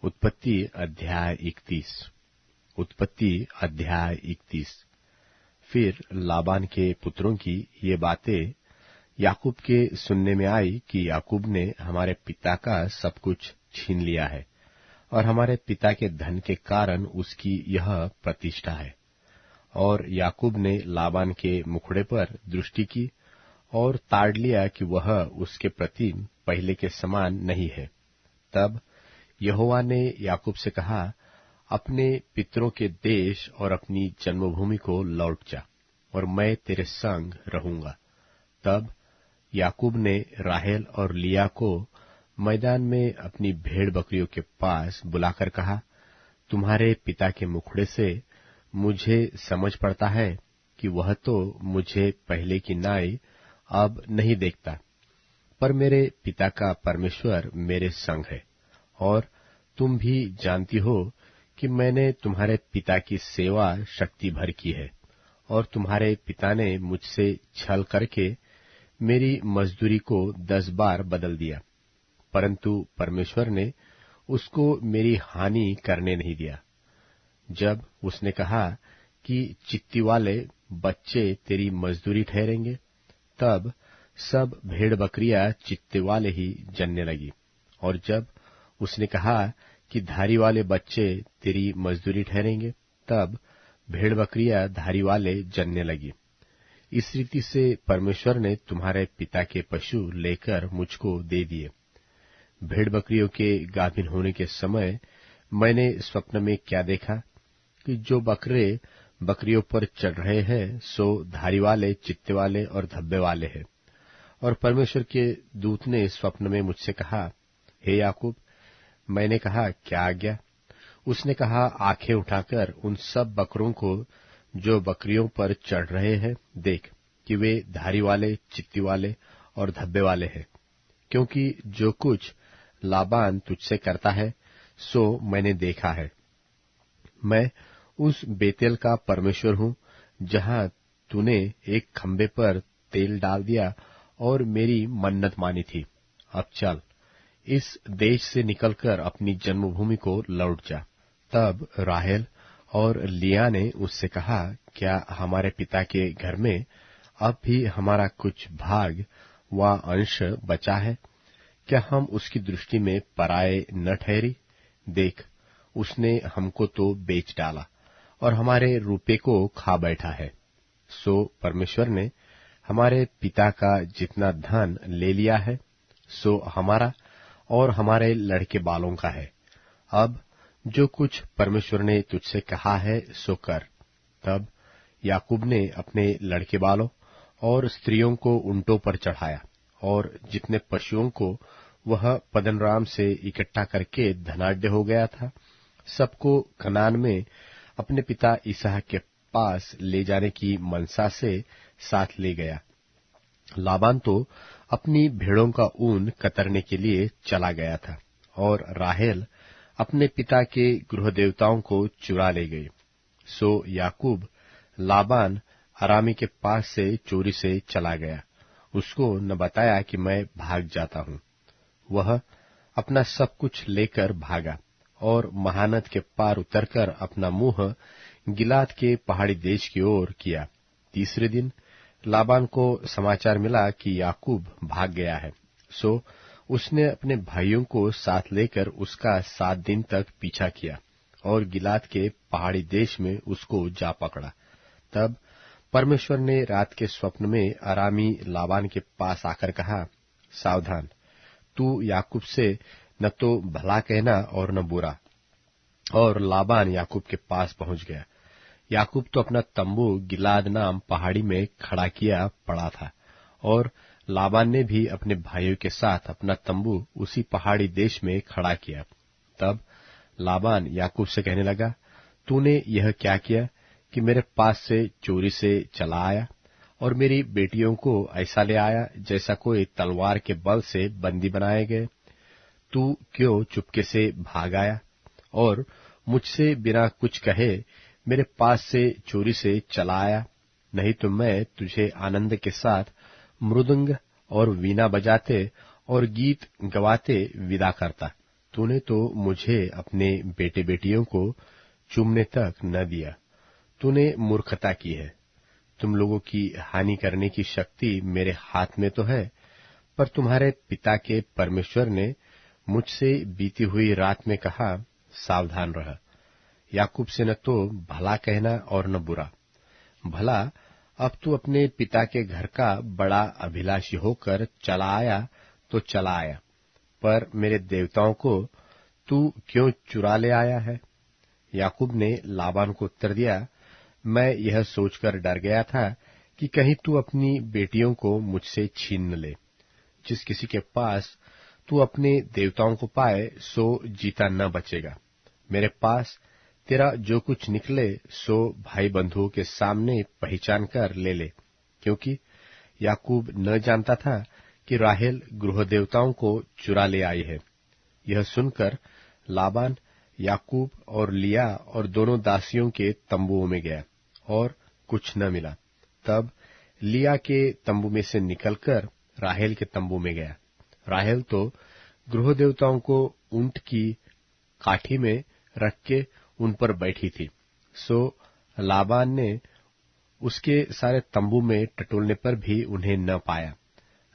उत्पत्ति अध्याय 31। फिर लाबान के पुत्रों की ये बातें याकूब के सुनने में आई कि याकूब ने हमारे पिता का सब कुछ छीन लिया है और हमारे पिता के धन के कारण उसकी यह प्रतिष्ठा है। और याकूब ने लाबान के मुखड़े पर दृष्टि की और ताड़ लिया कि वह उसके प्रति पहले के समान नहीं है। तब यहोवा ने याकूब से कहा, अपने पितरों के देश और अपनी जन्मभूमि को लौट जा, और मैं तेरे संग रहूंगा। तब याकूब ने राहेल और लिया को मैदान में अपनी भेड़ बकरियों के पास बुलाकर कहा, तुम्हारे पिता के मुखड़े से मुझे समझ पड़ता है कि वह तो मुझे पहले की नाई अब नहीं देखता, पर मेरे पिता का परमेश्वर मेरे संग है। और तुम भी जानती हो कि मैंने तुम्हारे पिता की सेवा शक्ति भर की है, और तुम्हारे पिता ने मुझसे छल करके मेरी मजदूरी को 10 बार बदल दिया, परंतु परमेश्वर ने उसको मेरी हानि करने नहीं दिया। जब उसने कहा कि चित्ती वाले बच्चे तेरी मजदूरी ठहरेंगे, तब सब भेड़ बकरियां चित्ते वाले ही जनने लगी। और जब उसने कहा कि धारी वाले बच्चे तेरी मजदूरी ठहरेंगे, तब भेड़ बकरियां धारी वाले जनने लगी। इस रीति से परमेश्वर ने तुम्हारे पिता के पशु लेकर मुझको दे दिए। भेड़ बकरियों के गाभिन होने के समय मैंने स्वप्न में क्या देखा कि जो बकरे बकरियों पर चढ़ रहे हैं सो धारी वाले, चित्ते वाले और धब्बे वाले हैं। और परमेश्वर के दूत ने स्वप्न में मुझसे कहा, हे याकूब। मैंने कहा, क्या आज्ञा? उसने कहा, आंखें उठाकर उन सब बकरों को जो बकरियों पर चढ़ रहे हैं देख कि वे धारी वाले, चित्ती वाले और धब्बे वाले हैं, क्योंकि जो कुछ लाबान तुझसे करता है सो मैंने देखा है। मैं उस बेतेल का परमेश्वर हूँ जहाँ तूने एक खंबे पर तेल डाल दिया और मेरी मन्नत मानी थी। अब चल, इस देश से निकलकर अपनी जन्मभूमि को लौट जा। तब राहेल और लिया ने उससे कहा, क्या हमारे पिता के घर में अब भी हमारा कुछ भाग व अंश बचा है? क्या हम उसकी दृष्टि में पराये न ठहरी? देख, उसने हमको तो बेच डाला और हमारे रूपे को खा बैठा है। सो परमेश्वर ने हमारे पिता का जितना धन ले लिया है सो हमारा और हमारे लड़के बालों का है। अब जो कुछ परमेश्वर ने तुझसे कहा है सो कर। तब याकूब ने अपने लड़के बालों और स्त्रियों को ऊंटों पर चढ़ाया, और जितने पशुओं को वह पद्दनराम से इकट्ठा करके धनाढ्य हो गया था, सबको कनान में अपने पिता इसहाक के पास ले जाने की मनसा से साथ ले गया। लाबान तो अपनी भेड़ों का ऊन कतरने के लिए चला गया था, और राहेल अपने पिता के गृह देवताओं को चुरा ले गई। सो याकूब लाबान अरामी के पास से चोरी से चला गया, उसको न बताया कि मैं भाग जाता हूँ। वह अपना सब कुछ लेकर भागा और महानद के पार उतरकर अपना मुंह गिलाद के पहाड़ी देश की ओर किया। तीसरे दिन लाबान को समाचार मिला कि याकूब भाग गया है। सो उसने अपने भाइयों को साथ लेकर उसका 7 दिन तक पीछा किया और गिलाद के पहाड़ी देश में उसको जा पकड़ा। तब परमेश्वर ने रात के स्वप्न में अरामी लाबान के पास आकर कहा, सावधान, तू याकूब से न तो भला कहना और न बुरा। और लाबान याकूब के पास पहुंच गया। याकूब तो अपना तंबू गिलाद नाम पहाड़ी में खड़ा किया पड़ा था, और लाबान ने भी अपने भाइयों के साथ अपना तंबू उसी पहाड़ी देश में खड़ा किया। तब लाबान याकूब से कहने लगा, तूने यह क्या किया कि मेरे पास से चोरी से चला आया और मेरी बेटियों को ऐसा ले आया जैसा कोई तलवार के बल से बंदी बनाए गए? तू क्यों चुपके से भाग आया और मुझसे बिना कुछ कहे मेरे पास से चोरी से चला आया? नहीं तो मैं तुझे आनंद के साथ मृदंग और वीणा बजाते और गीत गवाते विदा करता। तूने तो मुझे अपने बेटे बेटियों को चूमने तक न दिया। तूने मूर्खता की है। तुम लोगों की हानि करने की शक्ति मेरे हाथ में तो है, पर तुम्हारे पिता के परमेश्वर ने मुझसे बीती हुई रात में कहा, सावधान रह। याकूब से न तो भला कहना और न बुरा। भला अब तू अपने पिता के घर का बड़ा अभिलाषी होकर चला आया तो चला आया, पर मेरे देवताओं को तू क्यों चुरा ले आया है? याकूब ने लाबान को उत्तर दिया, मैं यह सोचकर डर गया था कि कहीं तू अपनी बेटियों को मुझसे छीन न ले। जिस किसी के पास तू अपने देवताओं को पाए सो जीता न बचेगा। मेरे पास तेरा जो कुछ निकले सो भाई बंधुओं के सामने पहचान कर ले ले, क्योंकि याकूब न जानता था कि राहेल गृह देवताओं को चुरा ले आई है। यह सुनकर लाबान याकूब और लिया और दोनों दासियों के तंबुओं में गया और कुछ न मिला। तब लिया के तंबू में से निकलकर राहेल के तंबू में गया। राहेल तो गृह देवताओं को ऊंट की काठी में रख के उन पर बैठी थी। सो लाबान ने उसके सारे तंबू में टटोलने पर भी उन्हें न पाया।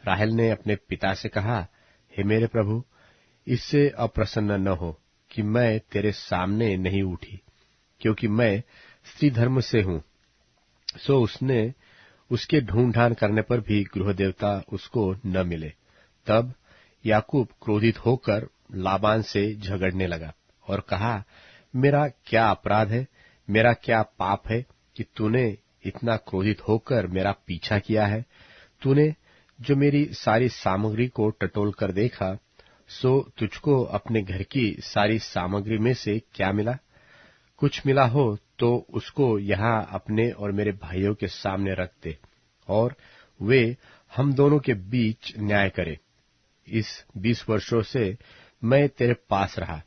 राहेल ने अपने पिता से कहा, हे मेरे प्रभु, इससे अप्रसन्न न हो कि मैं तेरे सामने नहीं उठी, क्योंकि मैं स्त्री धर्म से हूं। सो उसने उसके ढूंढ करने पर भी गृह देवता उसको न मिले। तब याकूब क्रोधित होकर लाबान से झगड़ने लगा और कहा, मेरा क्या अपराध है, मेरा क्या पाप है कि तूने इतना क्रोधित होकर मेरा पीछा किया है? तूने जो मेरी सारी सामग्री को टटोल कर देखा, सो तुझको अपने घर की सारी सामग्री में से क्या मिला? कुछ मिला हो तो उसको यहाँ अपने और मेरे भाइयों के सामने रख दे, और वे हम दोनों के बीच न्याय करें। इस 20 वर्षों से मैं तेरे पास रहा,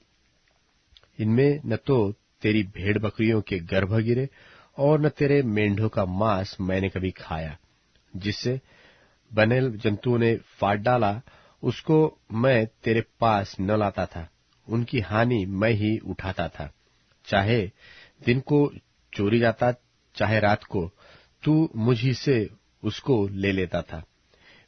इनमें न तो तेरी भेड़ बकरियों के गर्भ गिरे और न तेरे मेंढों का मांस मैंने कभी खाया। जिससे बनेल जंतुओं ने फाड़ डाला, उसको मैं तेरे पास न लाता था। उनकी हानि मैं ही उठाता था। चाहे दिन को चोरी जाता, चाहे रात को, तू मुझी से उसको ले लेता था।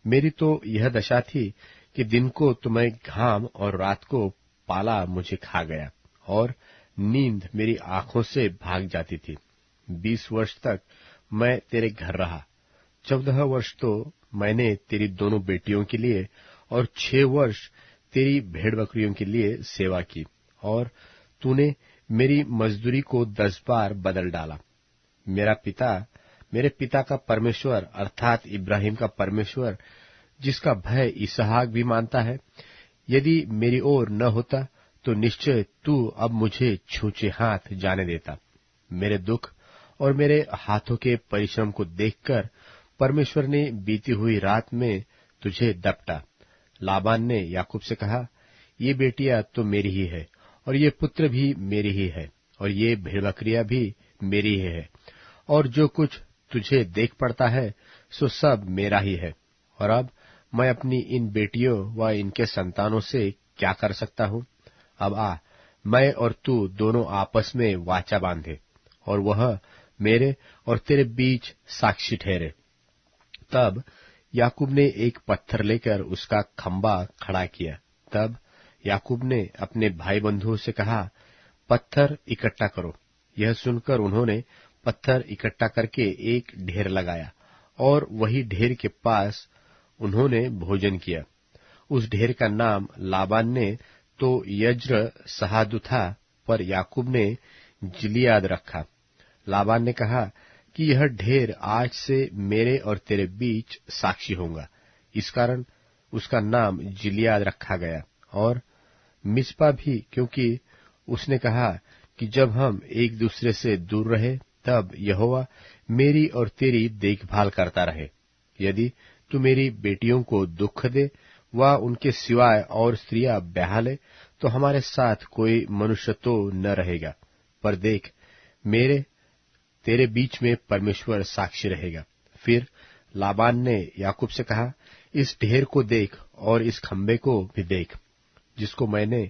मेरी तो यह दशा थी कि दिन को तो मैं घाम और रात को पाला मुझे खा गया, और नींद मेरी आंखों से भाग जाती थी। 20 वर्ष तक मैं तेरे घर रहा। 14 वर्ष तो मैंने तेरी दोनों बेटियों के लिए और 6 वर्ष तेरी भेड़ बकरियों के लिए सेवा की, और तूने मेरी मजदूरी को 10 बार बदल डाला। मेरे पिता का परमेश्वर अर्थात इब्राहिम का परमेश्वर, जिसका भय इसहाक भी मानता है, यदि मेरी ओर न होता तो निश्चय तू अब मुझे छूछे हाथ जाने देता। मेरे दुख और मेरे हाथों के परिश्रम को देखकर परमेश्वर ने बीती हुई रात में तुझे दपटा। लाबान ने याकूब से कहा, ये बेटियां तो मेरी ही है, और ये पुत्र भी मेरी ही है, और ये भेड़ बकरियां भी मेरी ही है, और जो कुछ तुझे देख पड़ता है सो सब मेरा ही है। और अब मैं अपनी इन बेटियों व इनके संतानों से क्या कर सकता हूँ? अब आ, मैं और तू दोनों आपस में वाचा बांधे, और वह मेरे और तेरे बीच साक्षी ठहरे। तब याकूब ने एक पत्थर लेकर उसका खंबा खड़ा किया। तब याकूब ने अपने भाई बंधुओं से कहा, पत्थर इकट्ठा करो। यह सुनकर उन्होंने पत्थर इकट्ठा करके एक ढेर लगाया, और वही ढेर के पास उन्होंने भोजन किया। उस ढेर का नाम लाबान ने तो यज्र सहादु था, पर याकूब ने जिलियाद रखा। लाबान ने कहा कि यह ढेर आज से मेरे और तेरे बीच साक्षी होगा। इस कारण उसका नाम जिलियाद रखा गया, और मिस्पा भी, क्योंकि उसने कहा कि जब हम एक दूसरे से दूर रहे तब यहोवा मेरी और तेरी देखभाल करता रहे। यदि तू मेरी बेटियों को दुख दे व उनके सिवाय और स्त्रियां ब्याह ले, तो हमारे साथ कोई मनुष्य तो न रहेगा। पर देख, मेरे तेरे बीच में परमेश्वर साक्षी रहेगा। फिर लाबान ने याकूब से कहा, इस ढेर को देख और इस खंबे को भी देख, जिसको मैंने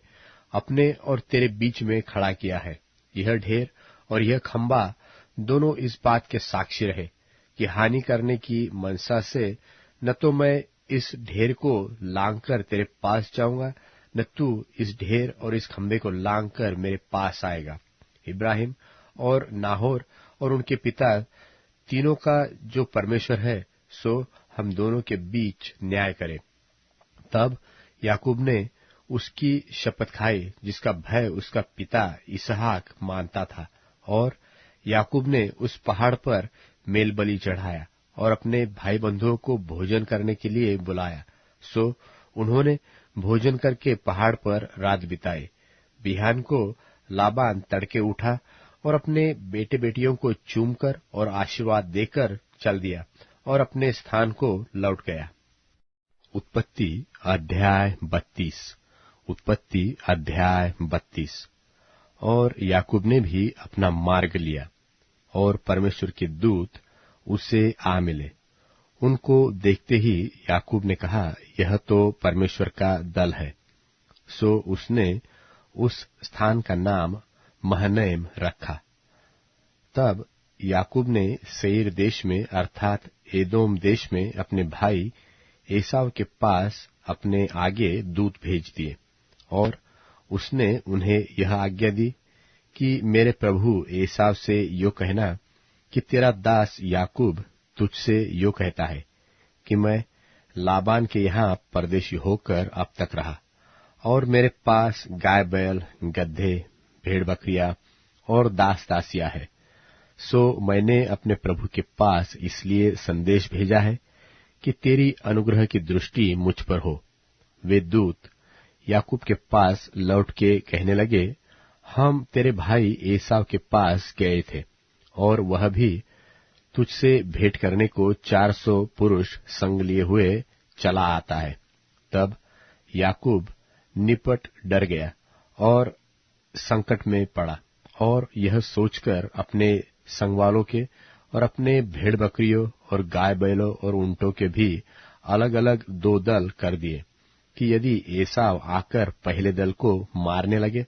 अपने और तेरे बीच में खड़ा किया है। यह ढेर और यह खंबा दोनों इस बात के साक्षी रहे कि हानि करने की मनसा से न तो मैं इस ढेर को लांग कर तेरे पास जाऊंगा, न तू इस ढेर और इस खंबे को लांग कर मेरे पास आएगा। इब्राहिम और नाहोर और उनके पिता तीनों का जो परमेश्वर है, सो हम दोनों के बीच न्याय करे। तब याकूब ने उसकी शपथ खाई, जिसका भय उसका पिता इसहाक मानता था, और याकूब ने उस पहाड़ पर मेलबलि चढ़ाया और अपने भाई बंधुओं को भोजन करने के लिए बुलाया। सो उन्होंने भोजन करके पहाड़ पर रात बिताई। बिहान को लाबान तड़के उठा और अपने बेटे बेटियों को चूमकर और आशीर्वाद देकर चल दिया और अपने स्थान को लौट गया। उत्पत्ति अध्याय 32। उत्पत्ति अध्याय 32। और याकूब ने भी अपना मार्ग लिया, और परमेश्वर के दूत उसे आ मिले। उनको देखते ही याकूब ने कहा, यह तो परमेश्वर का दल है। सो उसने उस स्थान का नाम महनैम रखा। तब याकूब ने सेईर देश में अर्थात एदोम देश में अपने भाई एसाव के पास अपने आगे दूत भेज दिए, और उसने उन्हें यह आज्ञा दी कि मेरे प्रभु एसाव से यो कहना कि तेरा दास याकूब तुझसे यो कहता है कि मैं लाबान के यहाँ परदेशी होकर अब तक रहा, और मेरे पास गाय बैल, गड्ढे, भेड़ बकरियां और दास दासियां है। सो मैंने अपने प्रभु के पास इसलिए संदेश भेजा है कि तेरी अनुग्रह की दृष्टि मुझ पर हो। वे दूत याकूब के पास लौट के कहने लगे, हम तेरे भाई एसाव के पास गए थे, और वह भी तुझसे भेंट करने को 400 पुरुष संग लिए हुए चला आता है। तब याकूब निपट डर गया और संकट में पड़ा, और यह सोचकर अपने संगवालों के और अपने भेड़ बकरियों और गाय बैलों और ऊंटों के भी अलग अलग 2 दल कर दिए कि यदि एसाव आकर पहले दल को मारने लगे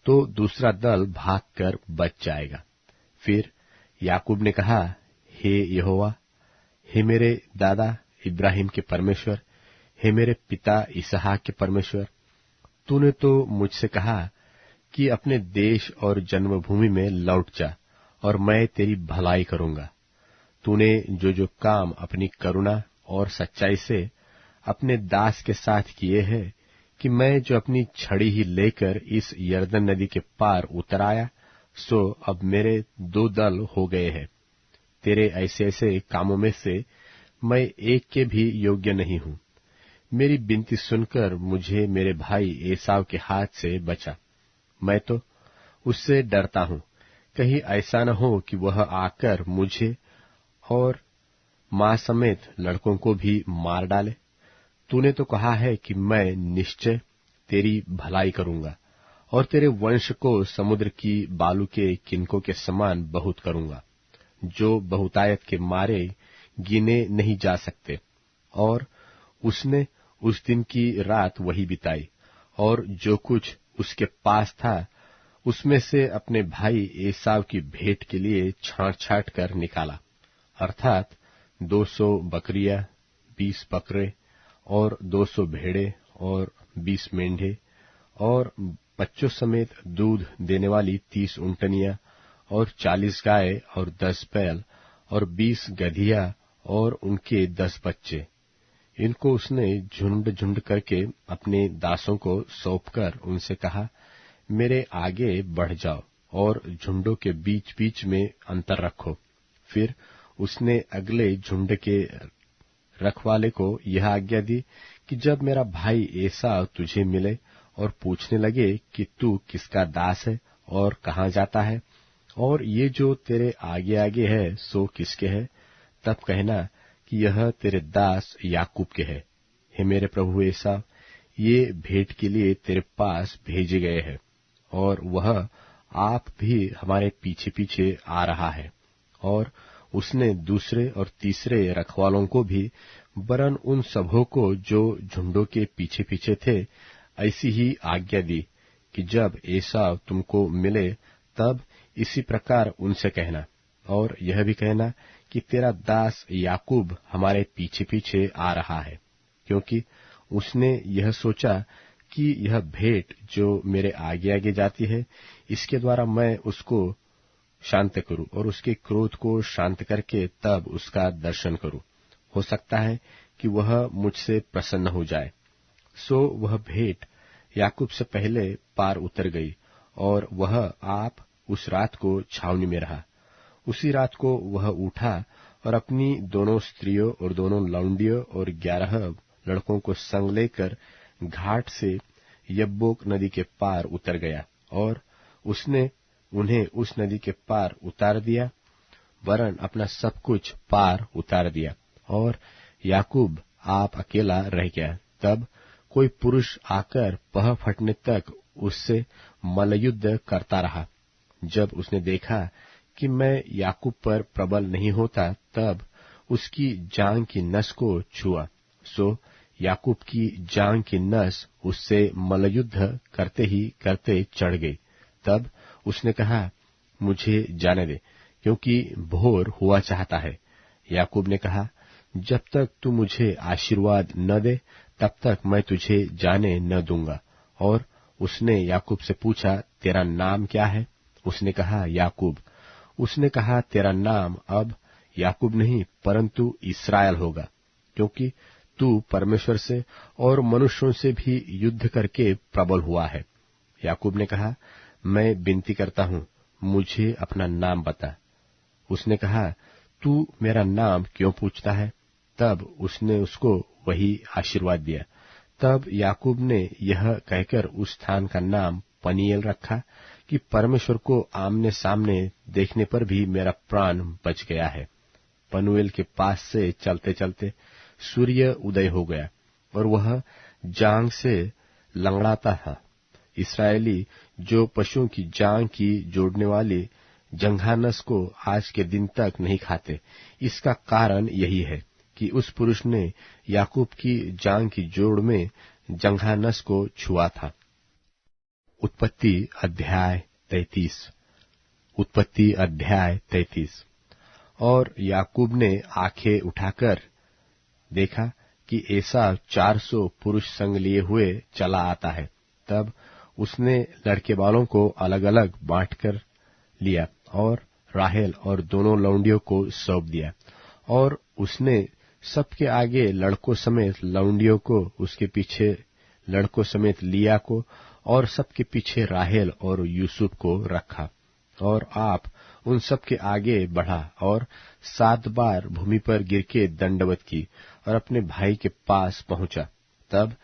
तो दूसरा दल भागकर बच जाएगा। फिर याकूब ने कहा, हे यहोवा, हे मेरे दादा इब्राहिम के परमेश्वर, हे मेरे पिता इसहाक के परमेश्वर, तूने तो मुझसे कहा कि अपने देश और जन्मभूमि में लौट जा, और मैं तेरी भलाई करूंगा। तूने जो जो काम अपनी करुणा और सच्चाई से अपने दास के साथ किए हैं, कि मैं जो अपनी छड़ी ही लेकर इस यरदन नदी के पार उतर आया, सो अब मेरे 2 दल हो गए हैं। तेरे ऐसे ऐसे कामों में से मैं एक के भी योग्य नहीं हूं। मेरी विनती सुनकर मुझे मेरे भाई एसाव के हाथ से बचा। मैं तो उससे डरता हूं, कहीं ऐसा न हो कि वह आकर मुझे और मां समेत लड़कों को भी मार डाले। तूने तो कहा है कि मैं निश्चय तेरी भलाई करूंगा, और तेरे वंश को समुद्र की बालू के किनकों के समान बहुत करूंगा, जो बहुतायत के मारे गिने नहीं जा सकते। और उसने उस दिन की रात वही बिताई, और जो कुछ उसके पास था उसमें से अपने भाई एसाव की भेंट के लिए छांट छांट कर निकाला, अर्थात 200 बकरियां, 20 बकरे और 200 भेड़े और 20 मेंढे, और बच्चों समेत दूध देने वाली 30 ऊंटनियां और 40 गाय और 10 बैल और 20 गधिया और उनके 10 बच्चे। इनको उसने झुंड झुंड करके अपने दासों को सौंपकर उनसे कहा, मेरे आगे बढ़ जाओ और झुंडों के बीच बीच में अंतर रखो। फिर उसने अगले झुंड के रखवाले को यह आज्ञा दी कि जब मेरा भाई एसाव तुझे मिले और पूछने लगे कि तू किसका दास है और कहाँ जाता है, और ये जो तेरे आगे आगे है सो किसके है, तब कहना कि यह तेरे दास याकूब के है। हे मेरे प्रभु एसाव, ये भेंट के लिए तेरे पास भेजे गए हैं, और वह आप भी हमारे पीछे पीछे आ रहा है। और उसने दूसरे और तीसरे रखवालों को भी, वरन उन सबों को जो झुंडों के पीछे पीछे थे, ऐसी ही आज्ञा दी कि जब एसाव तुमको मिले तब इसी प्रकार उनसे कहना, और यह भी कहना कि तेरा दास याकूब हमारे पीछे पीछे आ रहा है, क्योंकि उसने यह सोचा कि यह भेंट जो मेरे आगे आगे जाती है, इसके द्वारा मैं उसको शांत करूं और उसके क्रोध को शांत करके तब उसका दर्शन करूं। हो सकता है कि वह मुझसे प्रसन्न हो जाए। सो वह भेंट याकूब से पहले पार उतर गई, और वह आप उस रात को छावनी में रहा। उसी रात को वह उठा और अपनी दोनों स्त्रियों और दोनों लौंडियों और 11 लड़कों को संग लेकर घाट से यब्बोक नदी के पार उतर गया, और उसने उन्हें उस नदी के पार उतार दिया, वरन अपना सब कुछ पार उतार दिया, और याकूब आप अकेला रह गया। तब कोई पुरुष आकर पह फटने तक उससे मल्लयुद्ध करता रहा। जब उसने देखा कि मैं याकूब पर प्रबल नहीं होता, तब उसकी जांघ की नस को छुआ। सो याकूब की जांघ की नस उससे मल्लयुद्ध करते ही करते चढ़ गई। तब उसने कहा, मुझे जाने दे, क्योंकि भोर हुआ चाहता है। याकूब ने कहा, जब तक तू मुझे आशीर्वाद न दे तब तक मैं तुझे जाने न दूंगा। और उसने याकूब से पूछा, तेरा नाम क्या है? उसने कहा, याकूब। उसने कहा, तेरा नाम अब याकूब नहीं परंतु इस्राएल होगा, क्योंकि तू परमेश्वर से और मनुष्यों से भी युद्ध करके प्रबल हुआ है। याकूब ने कहा, मैं विनती करता हूं, मुझे अपना नाम बता। उसने कहा, तू मेरा नाम क्यों पूछता है? तब उसने उसको वही आशीर्वाद दिया। तब याकूब ने यह कहकर उस स्थान का नाम पनीएल रखा कि परमेश्वर को आमने सामने देखने पर भी मेरा प्राण बच गया है। पनूएल के पास से चलते चलते सूर्य उदय हो गया, और वह जांघ से लंगड़ाता था। इस्राएली जो पशुओं की जांघ की जोड़ने वाली जंघानस को आज के दिन तक नहीं खाते। इसका कारण यही है कि उस पुरुष ने याकूब की जांघ की जोड़ में जंघानस को छुआ था। उत्पत्ति अध्याय 33। उत्पत्ति अध्याय 33। और याकूब ने आंखें उठाकर देखा कि एसाव 400 पुरुष संग लिए हुए चला आता है। तब उसने लड़के बालों को अलग अलग बांट कर लिया और राहेल और दोनों लौंडियों को सौंप दिया, और उसने सबके आगे लड़कों समेत लौंडियों को, उसके पीछे लड़कों समेत लिया को, और सबके पीछे राहेल और यूसुफ को रखा। और आप उन सब के आगे बढ़ा और 7 बार भूमि पर गिर के दंडवत की और अपने भाई के पास पहुंचा। तब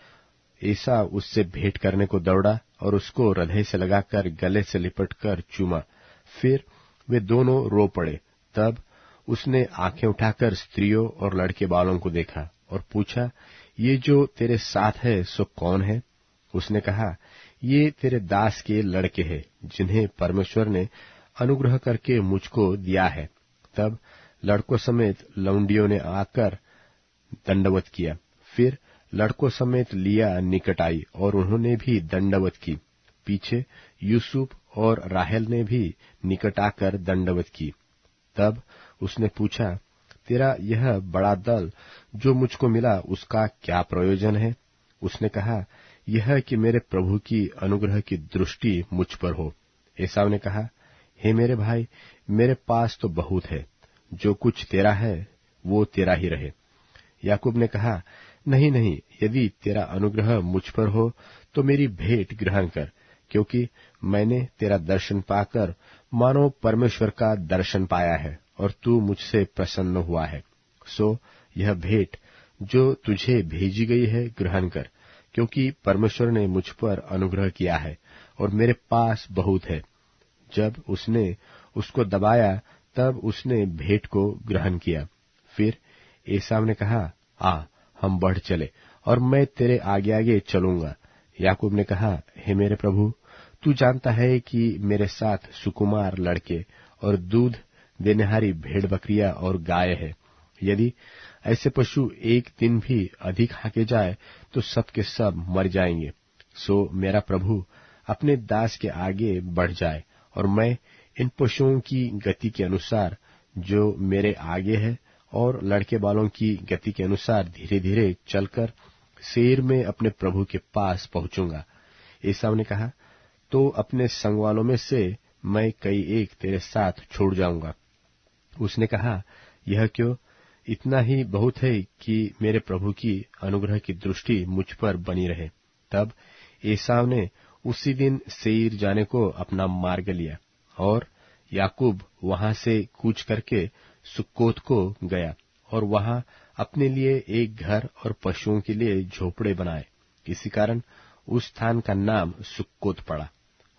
एसाव उससे भेंट करने को दौड़ा और उसको हृदय से लगाकर गले से लिपटकर चूमा। फिर वे दोनों रो पड़े। तब उसने आंखें उठाकर स्त्रियों और लड़के बालों को देखा और पूछा, ये जो तेरे साथ है सो कौन है? उसने कहा, ये तेरे दास के लड़के हैं, जिन्हें परमेश्वर ने अनुग्रह करके मुझको दिया है। तब लड़कों समेत लौंडियों ने आकर दंडवत किया। फिर लड़कों समेत लिया निकट आई और उन्होंने भी दंडवत की। पीछे यूसुफ और राहेल ने भी निकट आकर दंडवत की। तब उसने पूछा, तेरा यह बड़ा दल जो मुझको मिला उसका क्या प्रयोजन है? उसने कहा, यह कि मेरे प्रभु की अनुग्रह की दृष्टि मुझ पर हो। एसाव ने कहा, हे मेरे भाई, मेरे पास तो बहुत है, जो कुछ तेरा है वो तेरा ही रहे। याकूब ने कहा, नहीं नहीं, यदि तेरा अनुग्रह मुझ पर हो तो मेरी भेंट ग्रहण कर, क्योंकि मैंने तेरा दर्शन पाकर मानो परमेश्वर का दर्शन पाया है और तू मुझसे प्रसन्न हुआ है। सो यह भेंट जो तुझे भेजी गई है ग्रहण कर, क्योंकि परमेश्वर ने मुझ पर अनुग्रह किया है और मेरे पास बहुत है। जब उसने उसको दबाया तब उसने भेंट को ग्रहण किया। फिर एसाव ने कहा, आ हम बढ़ चले और मैं तेरे आगे आगे चलूंगा। याकूब ने कहा, हे मेरे प्रभु, तू जानता है कि मेरे साथ सुकुमार लड़के और दूध देनेहारी भेड़ बकरियां और गाय है। यदि ऐसे पशु एक दिन भी अधिक हाके जाए तो सब के सब मर जाएंगे। सो मेरा प्रभु अपने दास के आगे बढ़ जाए और मैं इन पशुओं की गति के अनुसार जो मेरे आगे है और लड़के बालों की गति के अनुसार धीरे धीरे चलकर सेईर में अपने प्रभु के पास पहुंचूंगा। एसाव ने कहा, तो अपने संग वालों में से मैं कई एक तेरे साथ छोड़ जाऊंगा। उसने कहा, यह क्यों? इतना ही बहुत है कि मेरे प्रभु की अनुग्रह की दृष्टि मुझ पर बनी रहे। तब एसाव ने उसी दिन सेईर जाने को अपना मार्ग लिया और याकूब वहां से कूच करके सुक्कोत को गया और वहां अपने लिए एक घर और पशुओं के लिए झोपड़े बनाए। इसी कारण उस स्थान का नाम सुक्कोत पड़ा।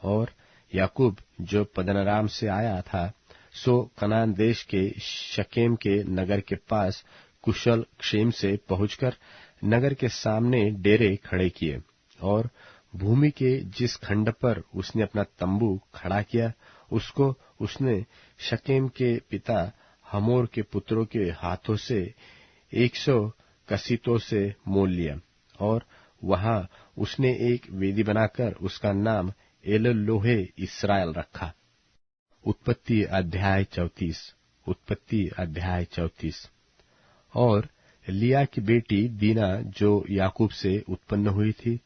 और याकूब जो पद्दनराम से आया था, सो कनान देश के शकेम के नगर के पास कुशल क्षेम से पहुंचकर नगर के सामने डेरे खड़े किए और भूमि के जिस खंड पर उसने अपना तंबू खड़ा किया उसको उसने शकेम के पिता हमोर के पुत्रों के हाथों से 100 कसीतों से मोल लिया और वहां उसने एक वेदी बनाकर उसका नाम एलोलोहे इस्राएल रखा। उत्पत्ति अध्याय 34। उत्पत्ति अध्याय 34। और लिया की बेटी दीना जो याकूब से उत्पन्न हुई थी,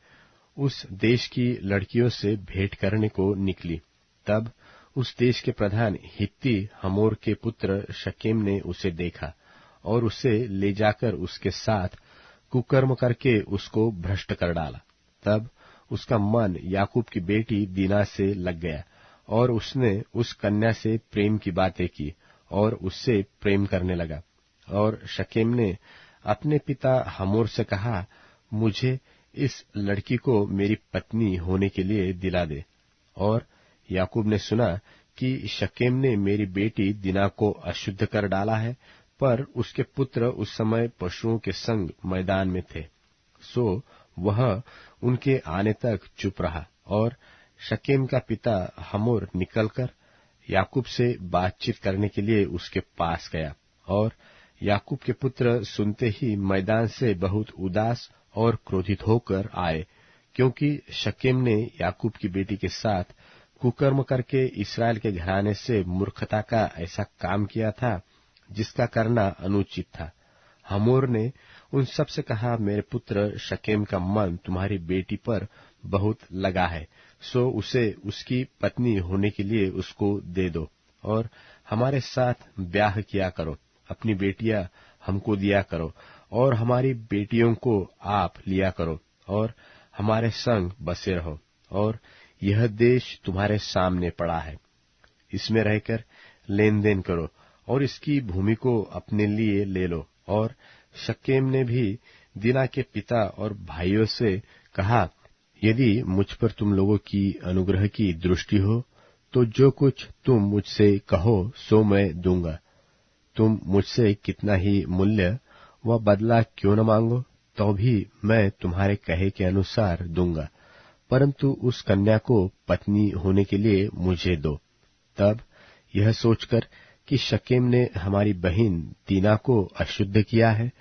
उस देश की लड़कियों से भेंट करने को निकली। तब उस देश के प्रधान हित्ती हमोर के पुत्र शकेम ने उसे देखा और उसे ले जाकर उसके साथ कुकर्म करके उसको भ्रष्ट कर डाला। तब उसका मन याकूब की बेटी दीना से लग गया और उसने उस कन्या से प्रेम की बातें की और उससे प्रेम करने लगा। और शकेम ने अपने पिता हमोर से कहा, मुझे इस लड़की को मेरी पत्नी होने के लिए दिला दे। और याकूब ने सुना कि शकेम ने मेरी बेटी दीना को अशुद्ध कर डाला है, पर उसके पुत्र उस समय पशुओं के संग मैदान में थे, सो वह उनके आने तक चुप रहा। और शकेम का पिता हमोर निकलकर याकूब से बातचीत करने के लिए उसके पास गया। और याकूब के पुत्र सुनते ही मैदान से बहुत उदास और क्रोधित होकर आए, क्योंकि शकेम ने याकूब की बेटी के साथ कुकर्म करके इस्राएल के घराने से मूर्खता का ऐसा काम किया था जिसका करना अनुचित था। हमोर ने उन सब से कहा, मेरे पुत्र शकेम का मन तुम्हारी बेटी पर बहुत लगा है, सो उसे उसकी पत्नी होने के लिए उसको दे दो और हमारे साथ ब्याह किया करो। अपनी बेटियां हमको दिया करो और हमारी बेटियों को आप लिया करो और हमारे संग बसे रहो। और यह देश तुम्हारे सामने पड़ा है, इसमें रहकर लेन देन करो और इसकी भूमि को अपने लिए ले लो। और शकेम ने भी दीना के पिता और भाइयों से कहा, यदि मुझ पर तुम लोगों की अनुग्रह की दृष्टि हो तो जो कुछ तुम मुझसे कहो सो मैं दूंगा। तुम मुझसे कितना ही मूल्य व बदला क्यों न मांगो, तो भी मैं तुम्हारे कहे के अनुसार दूंगा, परंतु उस कन्या को पत्नी होने के लिए मुझे दो। तब यह सोचकर कि शकेम ने हमारी बहन दीना को अशुद्ध किया है,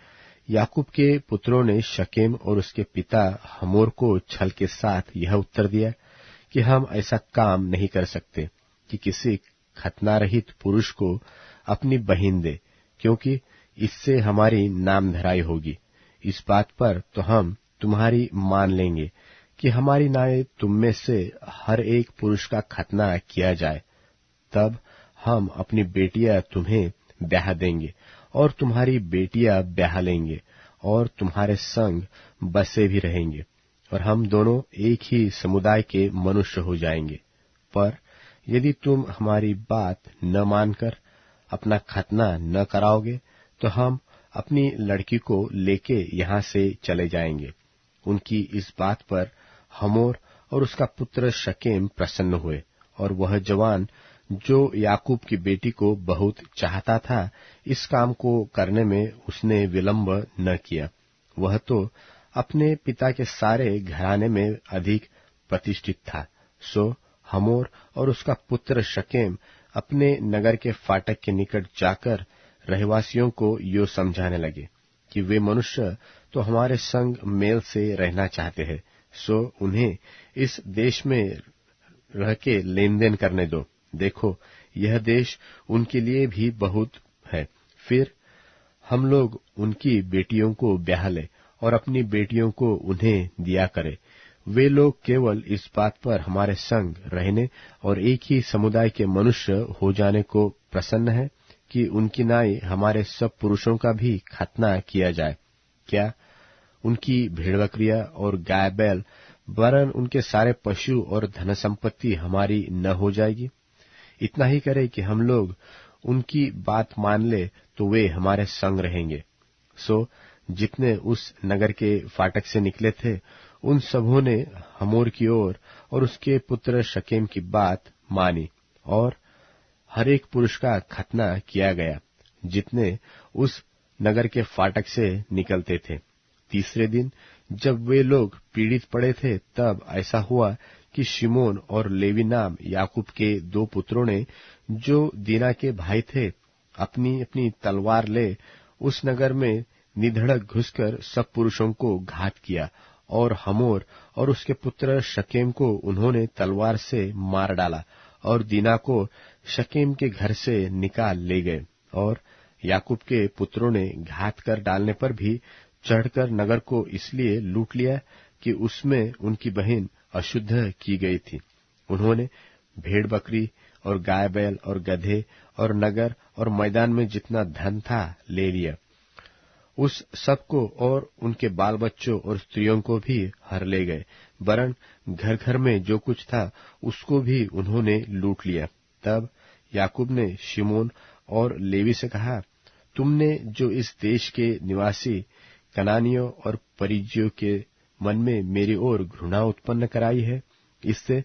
याकूब के पुत्रों ने शकेम और उसके पिता हमोर को छल के साथ यह उत्तर दिया कि हम ऐसा काम नहीं कर सकते कि किसी खतना-रहित पुरुष को अपनी बहन दे, क्योंकि इससे हमारी नामधराई होगी। इस बात पर तो हम तुम्हारी मान लेंगे कि हमारी नाई तुम में से हर एक पुरुष का खतना किया जाए। तब हम अपनी बेटियां तुम्हें ब्याह देंगे और तुम्हारी बेटियां ब्याह लेंगे और तुम्हारे संग बसे भी रहेंगे और हम दोनों एक ही समुदाय के मनुष्य हो जाएंगे। पर यदि तुम हमारी बात न मानकर अपना खतना न कराओगे तो हम अपनी लड़की को लेके यहाँ से चले जाएंगे। उनकी इस बात पर हमोर और उसका पुत्र शकेम प्रसन्न हुए और वह जवान जो याकूब की बेटी को बहुत चाहता था, इस काम को करने में उसने विलंब न किया। वह तो अपने पिता के सारे घराने में अधिक प्रतिष्ठित था। सो हमोर और उसका पुत्र शकेम अपने नगर के फाटक के निकट जाकर रहवासियों को यो समझाने लगे कि वे मनुष्य तो हमारे संग मेल से रहना चाहते हैं, सो उन्हें इस देश में रह के लेन देन करने दो। देखो, यह देश उनके लिए भी बहुत है। फिर हम लोग उनकी बेटियों को ब्याह ले और अपनी बेटियों को उन्हें दिया करे। वे लोग केवल इस बात पर हमारे संग रहने और एक ही समुदाय के मनुष्य हो जाने को प्रसन्न है कि उनकी नाई हमारे सब पुरुषों का भी खतना किया जाए। क्या उनकी भेड़ बकरियां और गाय बैल वरन उनके सारे पशु और धन संपत्ति हमारी न हो जाएगी? इतना ही करे कि हम लोग उनकी बात मान ले तो वे हमारे संग रहेंगे। सो जितने उस नगर के फाटक से निकले थे, उन सबों ने हमोर की ओर और उसके पुत्र शकेम की बात मानी और हर एक पुरुष का खतना किया गया, जितने उस नगर के फाटक से निकलते थे। तीसरे दिन जब वे लोग पीड़ित पड़े थे, तब ऐसा हुआ कि शिमोन और लेवी नाम याकूब के दो पुत्रों ने, जो दीना के भाई थे, अपनी अपनी तलवार ले उस नगर में निधड़क घुसकर सब पुरुषों को घात किया और हमोर और उसके पुत्र शकेम को उन्होंने तलवार से मार डाला और दीना को शकेम के घर से निकाल ले गए। और याकूब के पुत्रों ने घात कर डालने पर भी चढ़कर नगर को इसलिए लूट लिया कि उसमें उनकी बहन अशुद्ध की गई थी। उन्होंने भेड़ बकरी और गाय बैल और गधे और नगर और मैदान में जितना धन था ले लिया। उस सब को और उनके बाल बच्चों और स्त्रियों को भी हर ले गए, वरन घर घर में जो कुछ था उसको भी उन्होंने लूट लिया। तब याकूब ने शिमोन और लेवी से कहा, तुमने जो इस देश के निवासी कनानियों और परिज्जियों के मन में मेरी ओर घृणा उत्पन्न कराई है, इससे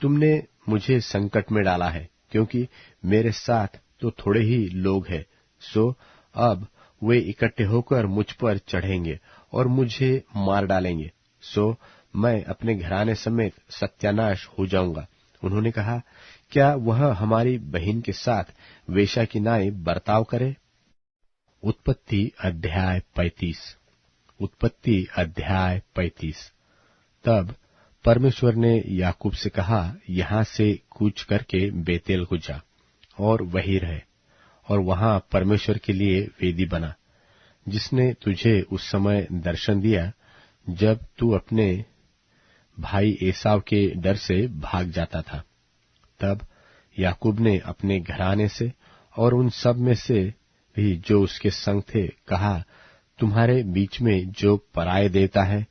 तुमने मुझे संकट में डाला है, क्योंकि मेरे साथ तो थोड़े ही लोग हैं। सो अब वे इकट्ठे होकर मुझ पर चढ़ेंगे और मुझे मार डालेंगे। सो मैं अपने घराने समेत सत्यानाश हो जाऊंगा। उन्होंने कहा, क्या वह हमारी बहन के साथ वेश्या की नाई बर्ताव करे? उत्पत्ति अध्याय 35। उत्पत्ति अध्याय 35। तब परमेश्वर ने याकूब से कहा, यहाँ से कूच करके बेतेल को जा और वहीं रहे और वहां परमेश्वर के लिए वेदी बना, जिसने तुझे उस समय दर्शन दिया जब तू अपने भाई एसाव के डर से भाग जाता था। तब याकूब ने अपने घराने से और उन सब में से भी जो उसके संग थे कहा, तुम्हारे बीच में जो पराये देवता है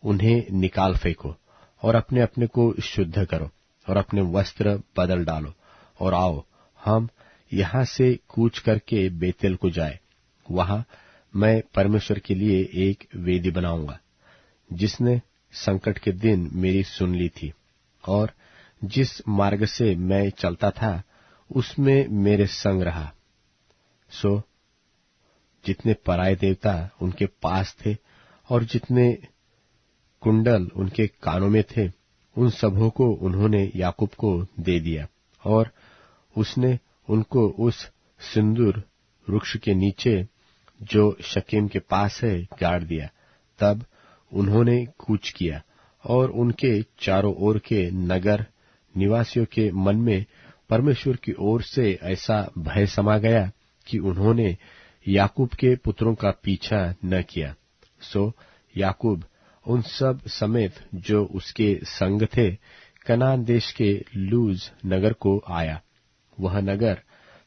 उन्हें निकाल फेंको और अपने अपने को शुद्ध करो और अपने वस्त्र बदल डालो और आओ, हम यहाँ से कूच करके बेतेल को जाए। वहां मैं परमेश्वर के लिए एक वेदी बनाऊंगा, जिसने संकट के दिन मेरी सुन ली थी और जिस मार्ग से मैं चलता था उसमें मेरे संग रहा। सो जितने पराये देवता उनके पास थे और जितने कुंडल उनके कानों में थे, उन सबों को उन्होंने याकूब को दे दिया और उसने उनको उस सिंदूर वृक्ष के नीचे जो शकेम के पास है गाड़ दिया। तब उन्होंने कूच किया और उनके चारों ओर के नगर निवासियों के मन में परमेश्वर की ओर से ऐसा भय समा गया कि उन्होंने याकूब के पुत्रों का पीछा न किया। सो याकूब उन सब समेत जो उसके संग थे कनान देश के लूज नगर को आया। वह नगर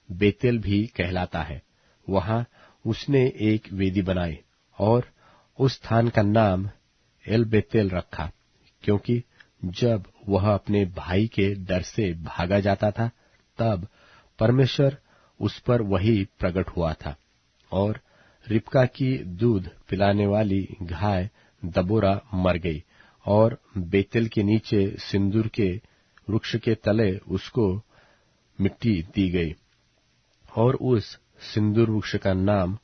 बेतेल भी कहलाता है। वहां उसने एक वेदी बनाई और उस स्थान का नाम एल बेतेल रखा, क्योंकि जब वह अपने भाई के डर से भागा जाता था, तब परमेश्वर उस पर वही प्रकट हुआ था। और रिबका की दूध पिलाने वाली गाय दबोरा मर गई और बेतेल के नीचे सिंदूर के वृक्ष के तले उसको मिट्टी दी गई और उस सिंदूर वृक्ष का नाम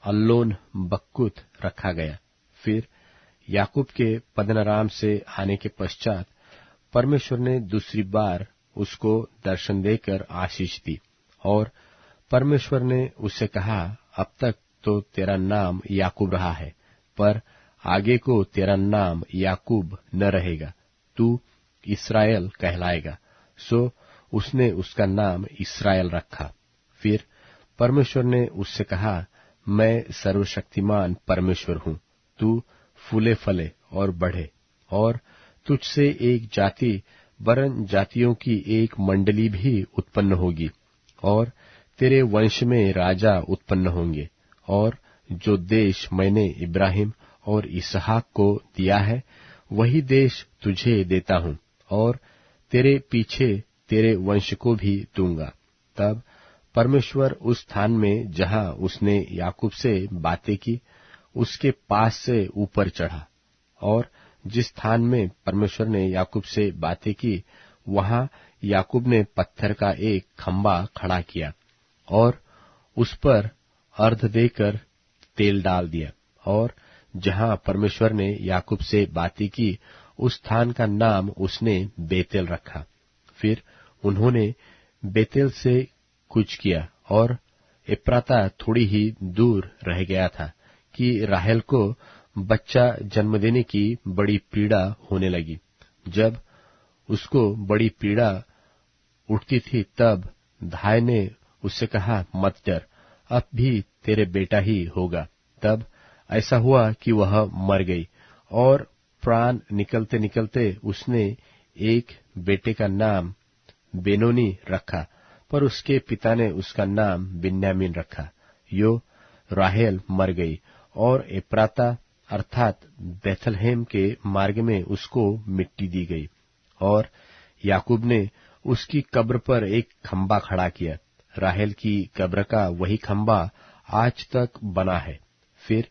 अल्लोन बक्कुत रखा गया। फिर याकूब के पद्दनराम से आने के पश्चात परमेश्वर ने दूसरी बार उसको दर्शन देकर आशीष दी और परमेश्वर ने उससे कहा, अब तक तो तेरा नाम याकूब रहा है, पर आगे को तेरा नाम याकूब न रहेगा, तू इस्राएल कहलाएगा। सो उसने उसका नाम इस्राएल रखा। फिर परमेश्वर ने उससे कहा, मैं सर्वशक्तिमान परमेश्वर हूँ, तू फूले फले और बढ़े, और तुझसे एक जाति वरन जातियों की एक मंडली भी उत्पन्न होगी, और तेरे वंश में राजा उत्पन्न होंगे। और जो देश मैंने इब्राहिम और इसहाक को दिया है, वही देश तुझे देता हूँ, और तेरे पीछे तेरे वंश को भी दूंगा। तब परमेश्वर उस स्थान में जहाँ उसने याकूब से बातें की, उसके पास से ऊपर चढ़ा, और जिस स्थान में परमेश्वर ने याकूब से बातें की, वहां याकूब ने पत्थर का एक खंबा खड़ा किया और उस पर अर्ध देकर तेल डाल दिया। और जहां परमेश्वर ने याकूब से बातें की, उस स्थान का नाम उसने बेतेल रखा। फिर उन्होंने बेतेल से कूच किया, और एप्राता थोड़ी ही दूर रह गया था कि राहेल को बच्चा जन्म देने की बड़ी पीड़ा होने लगी। जब उसको बड़ी पीड़ा उठती थी, तब धाय ने उससे कहा, मत डर, अब भी तेरे बेटा ही होगा। तब ऐसा हुआ कि वह मर गई, और प्राण निकलते निकलते उसने एक बेटे का नाम बेनोनी रखा, पर उसके पिता ने उसका नाम बिन्यामीन रखा। यो राहेल मर गई, और एप्राता अर्थात बेथलहेम के मार्ग में उसको मिट्टी दी गई। और याकूब ने उसकी कब्र पर एक खंबा खड़ा किया। राहेल की कब्र का वही खंबा आज तक बना है। फिर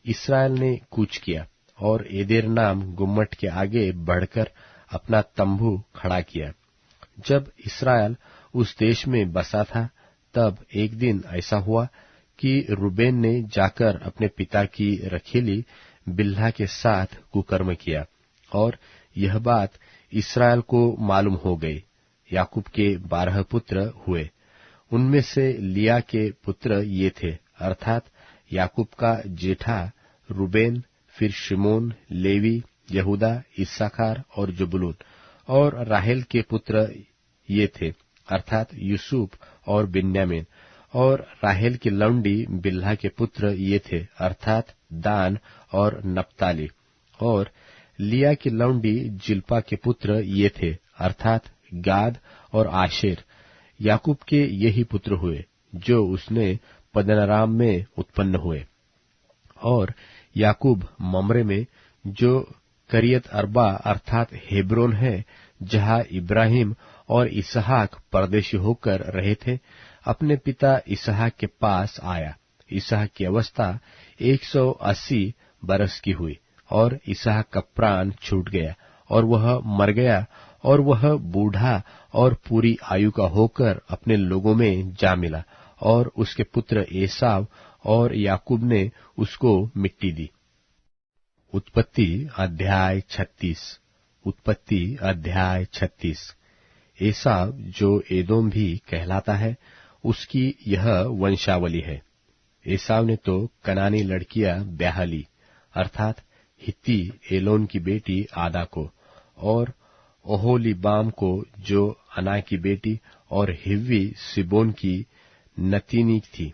इस्राएल ने कूच किया और एदेर नाम गुम्मट के आगे बढ़कर अपना तंबू खड़ा किया। जब इस्राएल उस देश में बसा था, तब एक दिन ऐसा हुआ कि रूबेन ने जाकर अपने पिता की रखीली बिल्हा के साथ कुकर्म किया, और यह बात इस्राएल को मालूम हो गई। याकूब के 12 पुत्र हुए। उनमें से लिया के पुत्र ये थे, अर्थात याकूब का जेठा रूबेन, फिर शिमोन, लेवी, यहूदा, इस्साकार और जबूलून। और राहेल के पुत्र ये थे, अर्थात यूसुफ और बिन्यामीन। और राहेल की लौंडी बिल्हा के पुत्र ये थे, अर्थात दान और नप्ताली। और लिया की लौंडी जिल्पा के पुत्र ये थे, अर्थात गाद और आशेर। याकूब के यही पुत्र हुए जो उसने पद्दनराम में उत्पन्न हुए। और याकूब ममरे में, जो करियत अर्बा अर्थात हेब्रोन है, जहाँ इब्राहिम और इसहाक परदेशी होकर रहे थे, अपने पिता इसहाक के पास आया। इसहाक की अवस्था 180 बरस की हुई, और इसहाक का प्राण छूट गया, और वह मर गया, और वह बूढ़ा और पूरी आयु का होकर अपने लोगों में जा मिला। और उसके पुत्र एसाव और याकूब ने उसको मिट्टी दी। उत्पत्ति अध्याय 36। उत्पत्ति अध्याय 36। एसाव, जो एदोम भी कहलाता है, उसकी यह वंशावली है। एसाव ने तो कनानी लड़कियां ब्याह ली, अर्थात हित्ती एलोन की बेटी आदा को, और ओहोलीबाम को जो अना की बेटी, और हिव्वी सिबोन की नतीनी थी।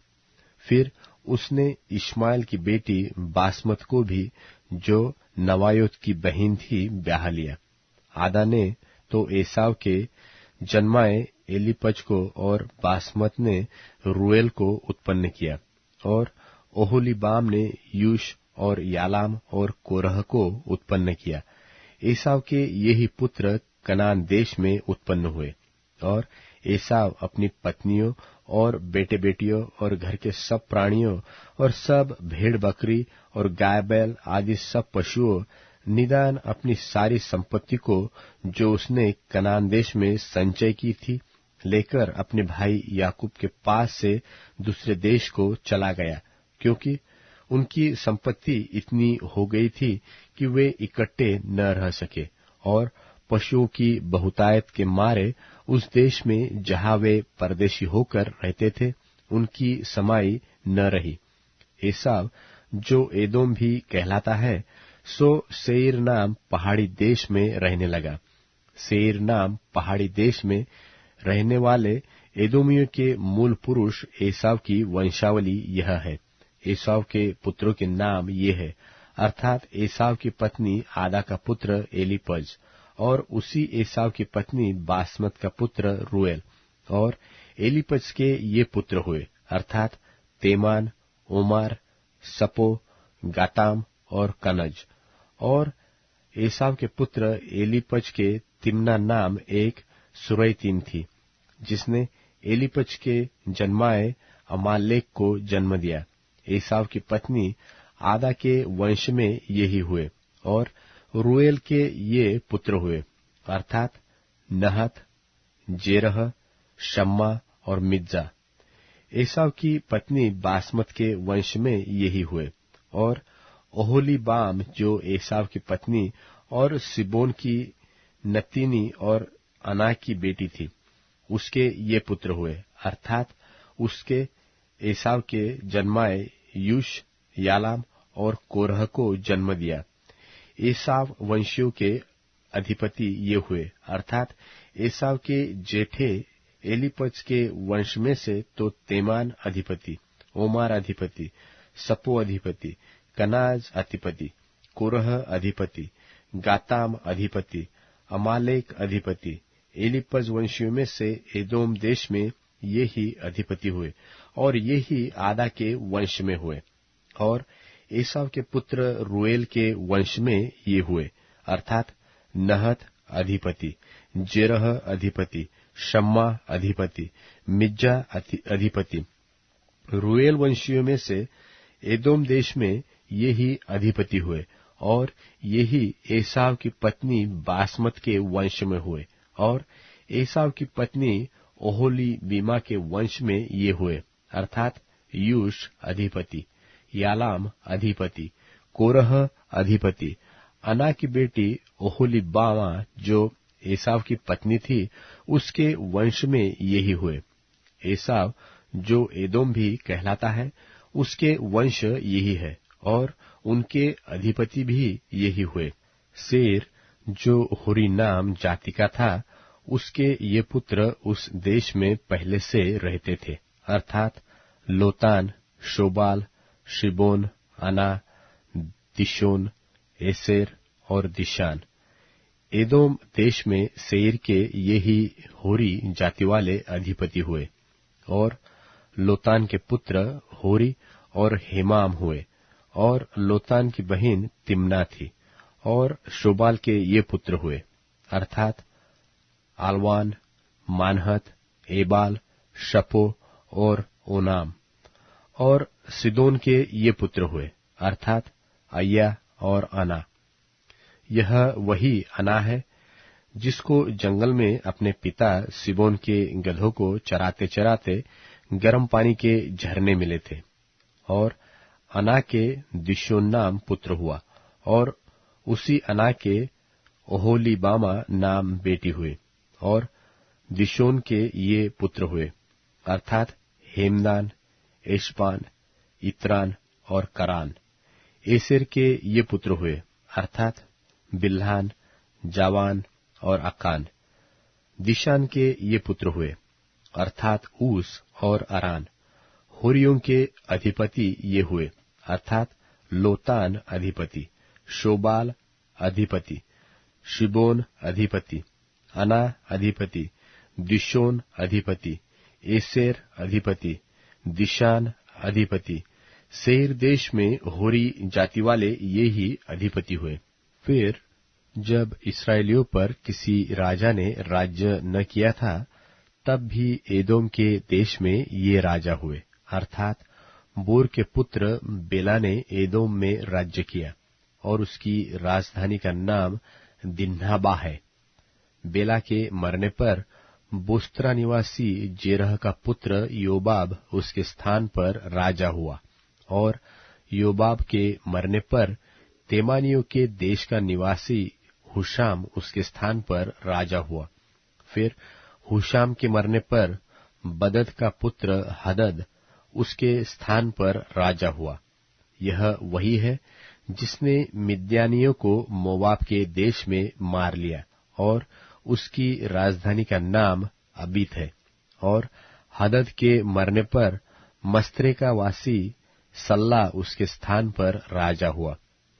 फिर उसने इश्माएल की बेटी बासमत को भी, जो नवायोत की बहन थी, ब्याह लिया। आदा ने तो एसाव के जन्माए एलीपज को, और बासमत ने रूएल को उत्पन्न किया। और ओहोलीबाम ने यूश और यालाम और कोरह को उत्पन्न किया। एसाव के यही पुत्र कनान देश में उत्पन्न हुए। और एसाव अपनी पत्नियों और बेटे बेटियों और घर के सब प्राणियों और सब भेड़ बकरी और गाय बैल आदि सब पशुओं, निदान अपनी सारी संपत्ति को जो उसने कनान देश में संचय की थी, लेकर अपने भाई याकूब के पास से दूसरे देश को चला गया, क्योंकि उनकी संपत्ति इतनी हो गई थी कि वे इकट्ठे न रह सके, और पशुओं की बहुतायत के मारे उस देश में जहाँ वे परदेशी होकर रहते थे, उनकी समाई न रही। एसाव जो एदोम भी कहलाता है, सो सेईर नाम पहाड़ी देश में रहने लगा। सेईर नाम पहाड़ी देश में रहने वाले एदोमियों के मूल पुरुष एसाव की वंशावली यह है। एसाव के पुत्रों के नाम ये है, अर्थात एसाव की पत्नी आदा का पुत्र एलीपज, और उसी एसाव की पत्नी बासमत का पुत्र रूएल। और एलीपज के ये पुत्र हुए, अर्थात तेमान, ओमार, सपो, गाताम और कनज। और एसाव के पुत्र एलीपज के तिम्ना नाम एक सुरैतीन थी, जिसने एलीपज के जन्माए अमालेक को जन्म दिया। एसाव की पत्नी आदा के वंश में यही हुए। और रूएल के ये पुत्र हुए, अर्थात नहत, जेरह, शम्मा और मिज्जा। एसाव की पत्नी बासमत के वंश में यही हुए। और ओहोलीबाम जो एसाव की पत्नी और सिबोन की नतीनी और अना की बेटी थी, उसके ये पुत्र हुए, अर्थात उसके एसाव के जन्माए यूश, यालाम और कोरह को जन्म दिया। एसाव वंशियों के अधिपति ये हुए, अर्थात एसाव के जेठे एलीपज के वंश में से तो तेमान अधिपति, ओमार अधिपति, सपो अधिपति, कनाज अधिपति, कोरह अधिपति, गाताम अधिपति, अमालेक अधिपति। एलीपज वंशियों में से एदोम देश में ये ही अधिपति हुए, और ये ही आदा के वंश में हुए। और एसाव के पुत्र रूएल के वंश में ये हुए, अर्थात नहत अधिपति, जेरह अधिपति, शम्मा अधिपति, मिज्जा अधिपति। रूएल वंशियों में से एदोम देश में ये ही अधिपति हुए, और ये ही एसाव की पत्नी बासमत के वंश में हुए। और एसाव की पत्नी ओहोलीबीमा के वंश में ये हुए, अर्थात यूश अधिपति, यालाम अधिपति, कोरह अधिपति। अना की बेटी ओहोलीबामा जो एसाव की पत्नी थी, उसके वंश में यही हुए। एसाव जो एदोम भी कहलाता है, उसके वंश यही है, और उनके अधिपति भी यही हुए। सेर जो होरी नाम जाति का था, उसके ये पुत्र उस देश में पहले से रहते थे, अर्थात लोतान, शोबाल, शिबोन, अना, दिशोन, एसेर और दिशान। एदोम देश में सेर के ये ही होरी जाति वाले अधिपति हुए। और लोतान के पुत्र होरी और हेमाम हुए, और लोतान की बहन तिम्ना थी। और शोबाल के ये पुत्र हुए, अर्थात आलवान, मानहत, एबाल, शपो और ओनाम। और सिदोन के ये पुत्र हुए, अर्थात अय्या और अना। यह वही अना है जिसको जंगल में अपने पिता सिबोन के गधों को चराते चराते गर्म पानी के झरने मिले थे। और अना के दिशोन नाम पुत्र हुआ, और उसी अना के ओहोलीबामा नाम बेटी हुई। और दिशोन के ये पुत्र हुए, अर्थात हेमदान, एशबान, इत्रान और करान। एसेर के ये पुत्र हुए, अर्थात बिल्हान, जावान और अकान। दिशान के ये पुत्र हुए, अर्थात ऊस और अरान। होरियों के अधिपति ये हुए, अर्थात लोतान अधिपति, शोबाल अधिपति, शिबोन अधिपति, अना अधिपति, दिशोन अधिपति, एसेर अधिपति, दिशान अधिपति। सेर देश में होरी जाति वाले ये ही अधिपति हुए। फिर जब इस्राएलियों पर किसी राजा ने राज्य न किया था, तब भी एदोम के देश में ये राजा हुए, अर्थात बोर के पुत्र बेला ने एदोम में राज्य किया, और उसकी राजधानी का नाम दिन्हाबा है। बेला के मरने पर बोस्त्रा निवासी जेरह का पुत्र योबाब उसके स्थान पर राजा हुआ, और योबाब के मरने पर तेमानियों के देश का निवासी हुशाम उसके स्थान पर राजा हुआ। फिर हुशाम के मरने पर बदद का पुत्र हदद उसके स्थान पर राजा हुआ। यह वही है जिसने मिद्यानियों को मोवाब के देश में मार लिया, और उसकी राजधानी का नाम अबीत है। और हदद के मरने पर मस्त्रेका वासी सल्ला उसके स्थान पर राजा हुआ।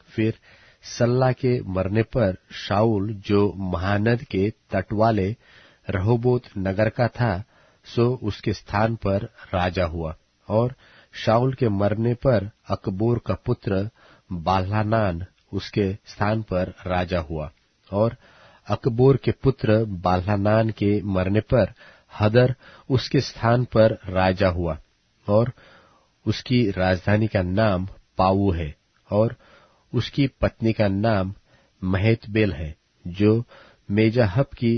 फिर सल्ला के मरने पर शाऊल, जो महानद के तट वाले रहोबोत नगर का था, सो उसके स्थान पर राजा हुआ। और शाऊल के मरने पर अकबोर का पुत्र बाल्हानान उसके स्थान पर राजा हुआ। और अकबोर के पुत्र बाल्हानान के मरने पर हदर उसके स्थान पर राजा हुआ, और उसकी राजधानी का नाम पाऊ है, और उसकी पत्नी का नाम महतबेल है, जो मेजाहब की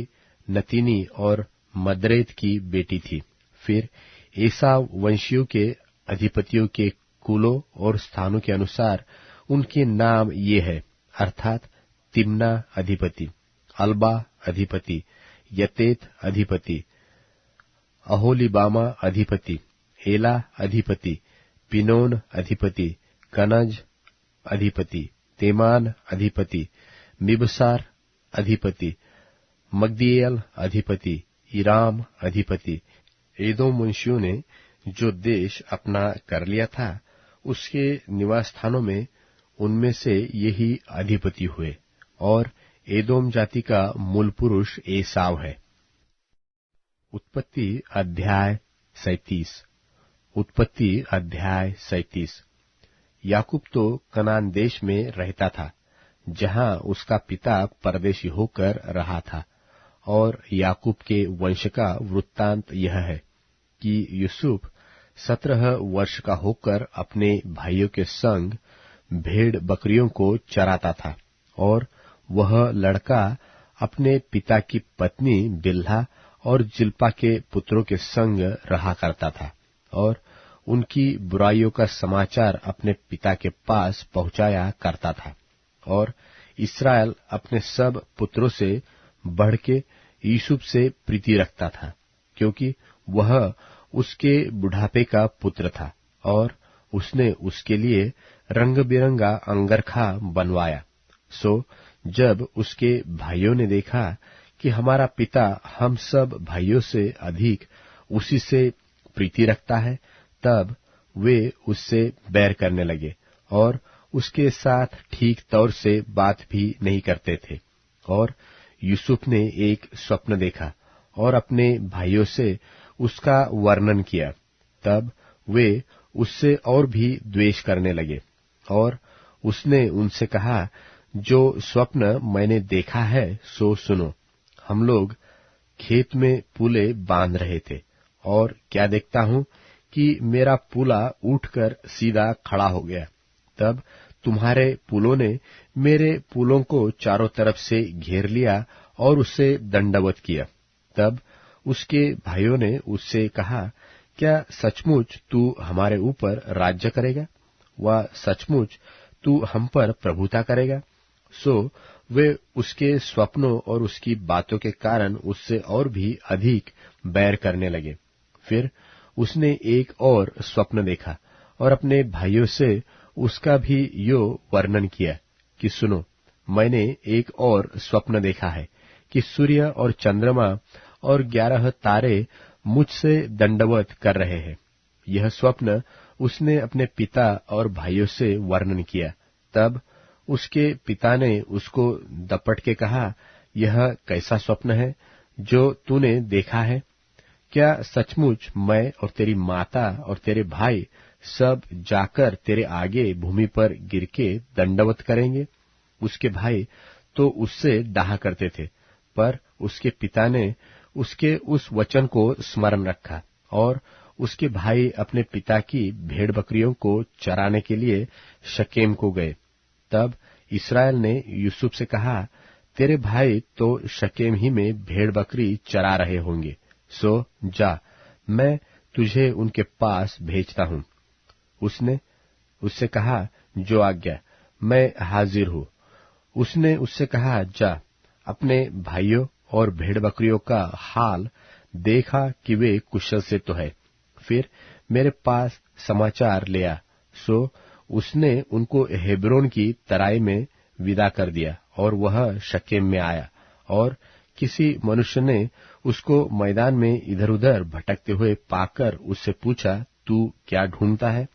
नतीनी और मदरेत की बेटी थी। फिर एसाव वंशियों के अधिपतियों के कुलों और स्थानों के अनुसार उनके नाम ये है, अर्थात तिम्ना अधिपति, अल्बा अधिपति, यतेत अधिपति, अहोलीबामा अधिपति, एला अधिपति, पिनोन अधिपति, कनज अधिपति, तेमान अधिपति, मिबसार अधिपति, मग्दीएल अधिपति, इराम अधिपति। एदोम वंशियों ने जो देश अपना कर लिया था, उसके निवास स्थानों में उनमें से यही अधिपति हुए। और एदोम जाति का मूल पुरुष एसाव है। उत्पत्ति अध्याय 37। उत्पत्ति अध्याय 37। याकूब तो कनान देश में रहता था, जहां उसका पिता परदेशी होकर रहा था। और याकूब के वंश का वृत्तांत यह है कि यूसुफ 17 वर्ष का होकर अपने भाइयों के संग भेड़ बकरियों को चराता था। और वह लड़का अपने पिता की पत्नी बिल्हा और जिल्पा के पुत्रों के संग रहा करता था, और उनकी बुराइयों का समाचार अपने पिता के पास पहुंचाया करता था। और इस्राएल अपने सब पुत्रों से बढ़ के यूसुफ से प्रीति रखता था, क्योंकि वह उसके बुढ़ापे का पुत्र था, और उसने उसके लिए रंग बिरंगा अंगरखा बनवाया। सो जब उसके भाइयों ने देखा कि हमारा पिता हम सब भाइयों से अधिक उसी से प्रीति रखता है, तब वे उससे बैर करने लगे और उसके साथ ठीक तौर से बात भी नहीं करते थे। और यूसुफ ने एक स्वप्न देखा और अपने भाइयों से उसका वर्णन किया। तब वे उससे और भी द्वेष करने लगे। और उसने उनसे कहा, जो स्वप्न मैंने देखा है सो सुनो। हम लोग खेत में पूले बांध रहे थे, और क्या देखता हूँ कि मेरा पूला उठकर सीधा खड़ा हो गया। तब तुम्हारे पुलों ने मेरे पुलों को चारों तरफ से घेर लिया और उससे दंडवत किया। तब उसके भाइयों ने उससे कहा, क्या सचमुच तू हमारे ऊपर राज्य करेगा? व सचमुच तू हम पर प्रभुता करेगा? सो वे उसके स्वप्नों और उसकी बातों के कारण उससे और भी अधिक बैर करने लगे। फिर उसने एक और स्वप्न देखा और अपने भाइयों से उसका भी यो वर्णन किया कि सुनो, मैंने एक और स्वप्न देखा है कि सूर्य और चंद्रमा और 11 तारे मुझसे दंडवत कर रहे हैं। यह स्वप्न उसने अपने पिता और भाइयों से वर्णन किया। तब उसके पिता ने उसको दपट के कहा, यह कैसा स्वप्न है जो तूने देखा है? क्या सचमुच मैं और तेरी माता और तेरे भाई सब जाकर तेरे आगे भूमि पर गिर के दंडवत करेंगे? उसके भाई तो उससे डाहा करते थे, पर उसके पिता ने उसके उस वचन को स्मरण रखा और उसके भाई अपने पिता की भेड़ बकरियों को चराने के लिए शकेम को गए। तब इस्राएल ने यूसुफ से कहा, तेरे भाई तो शकेम ही में भेड़ बकरी चरा रहे होंगे, सो जा, मैं तुझे उनके पास भेजता हूँ। उसने उससे कहा, जो आज्ञा, मैं हाजिर हूँ। उसने उससे कहा, जा, अपने भाइयों और भेड़ बकरियों का हाल देखा कि वे कुशल से तो है, फिर मेरे पास समाचार ले आ। सो उसने उनको हेब्रोन की तराई में विदा कर दिया और वह शकेम में आया। और किसी मनुष्य ने उसको मैदान में इधर उधर भटकते हुए पाकर उससे पूछा, तू क्या ढूंढता है?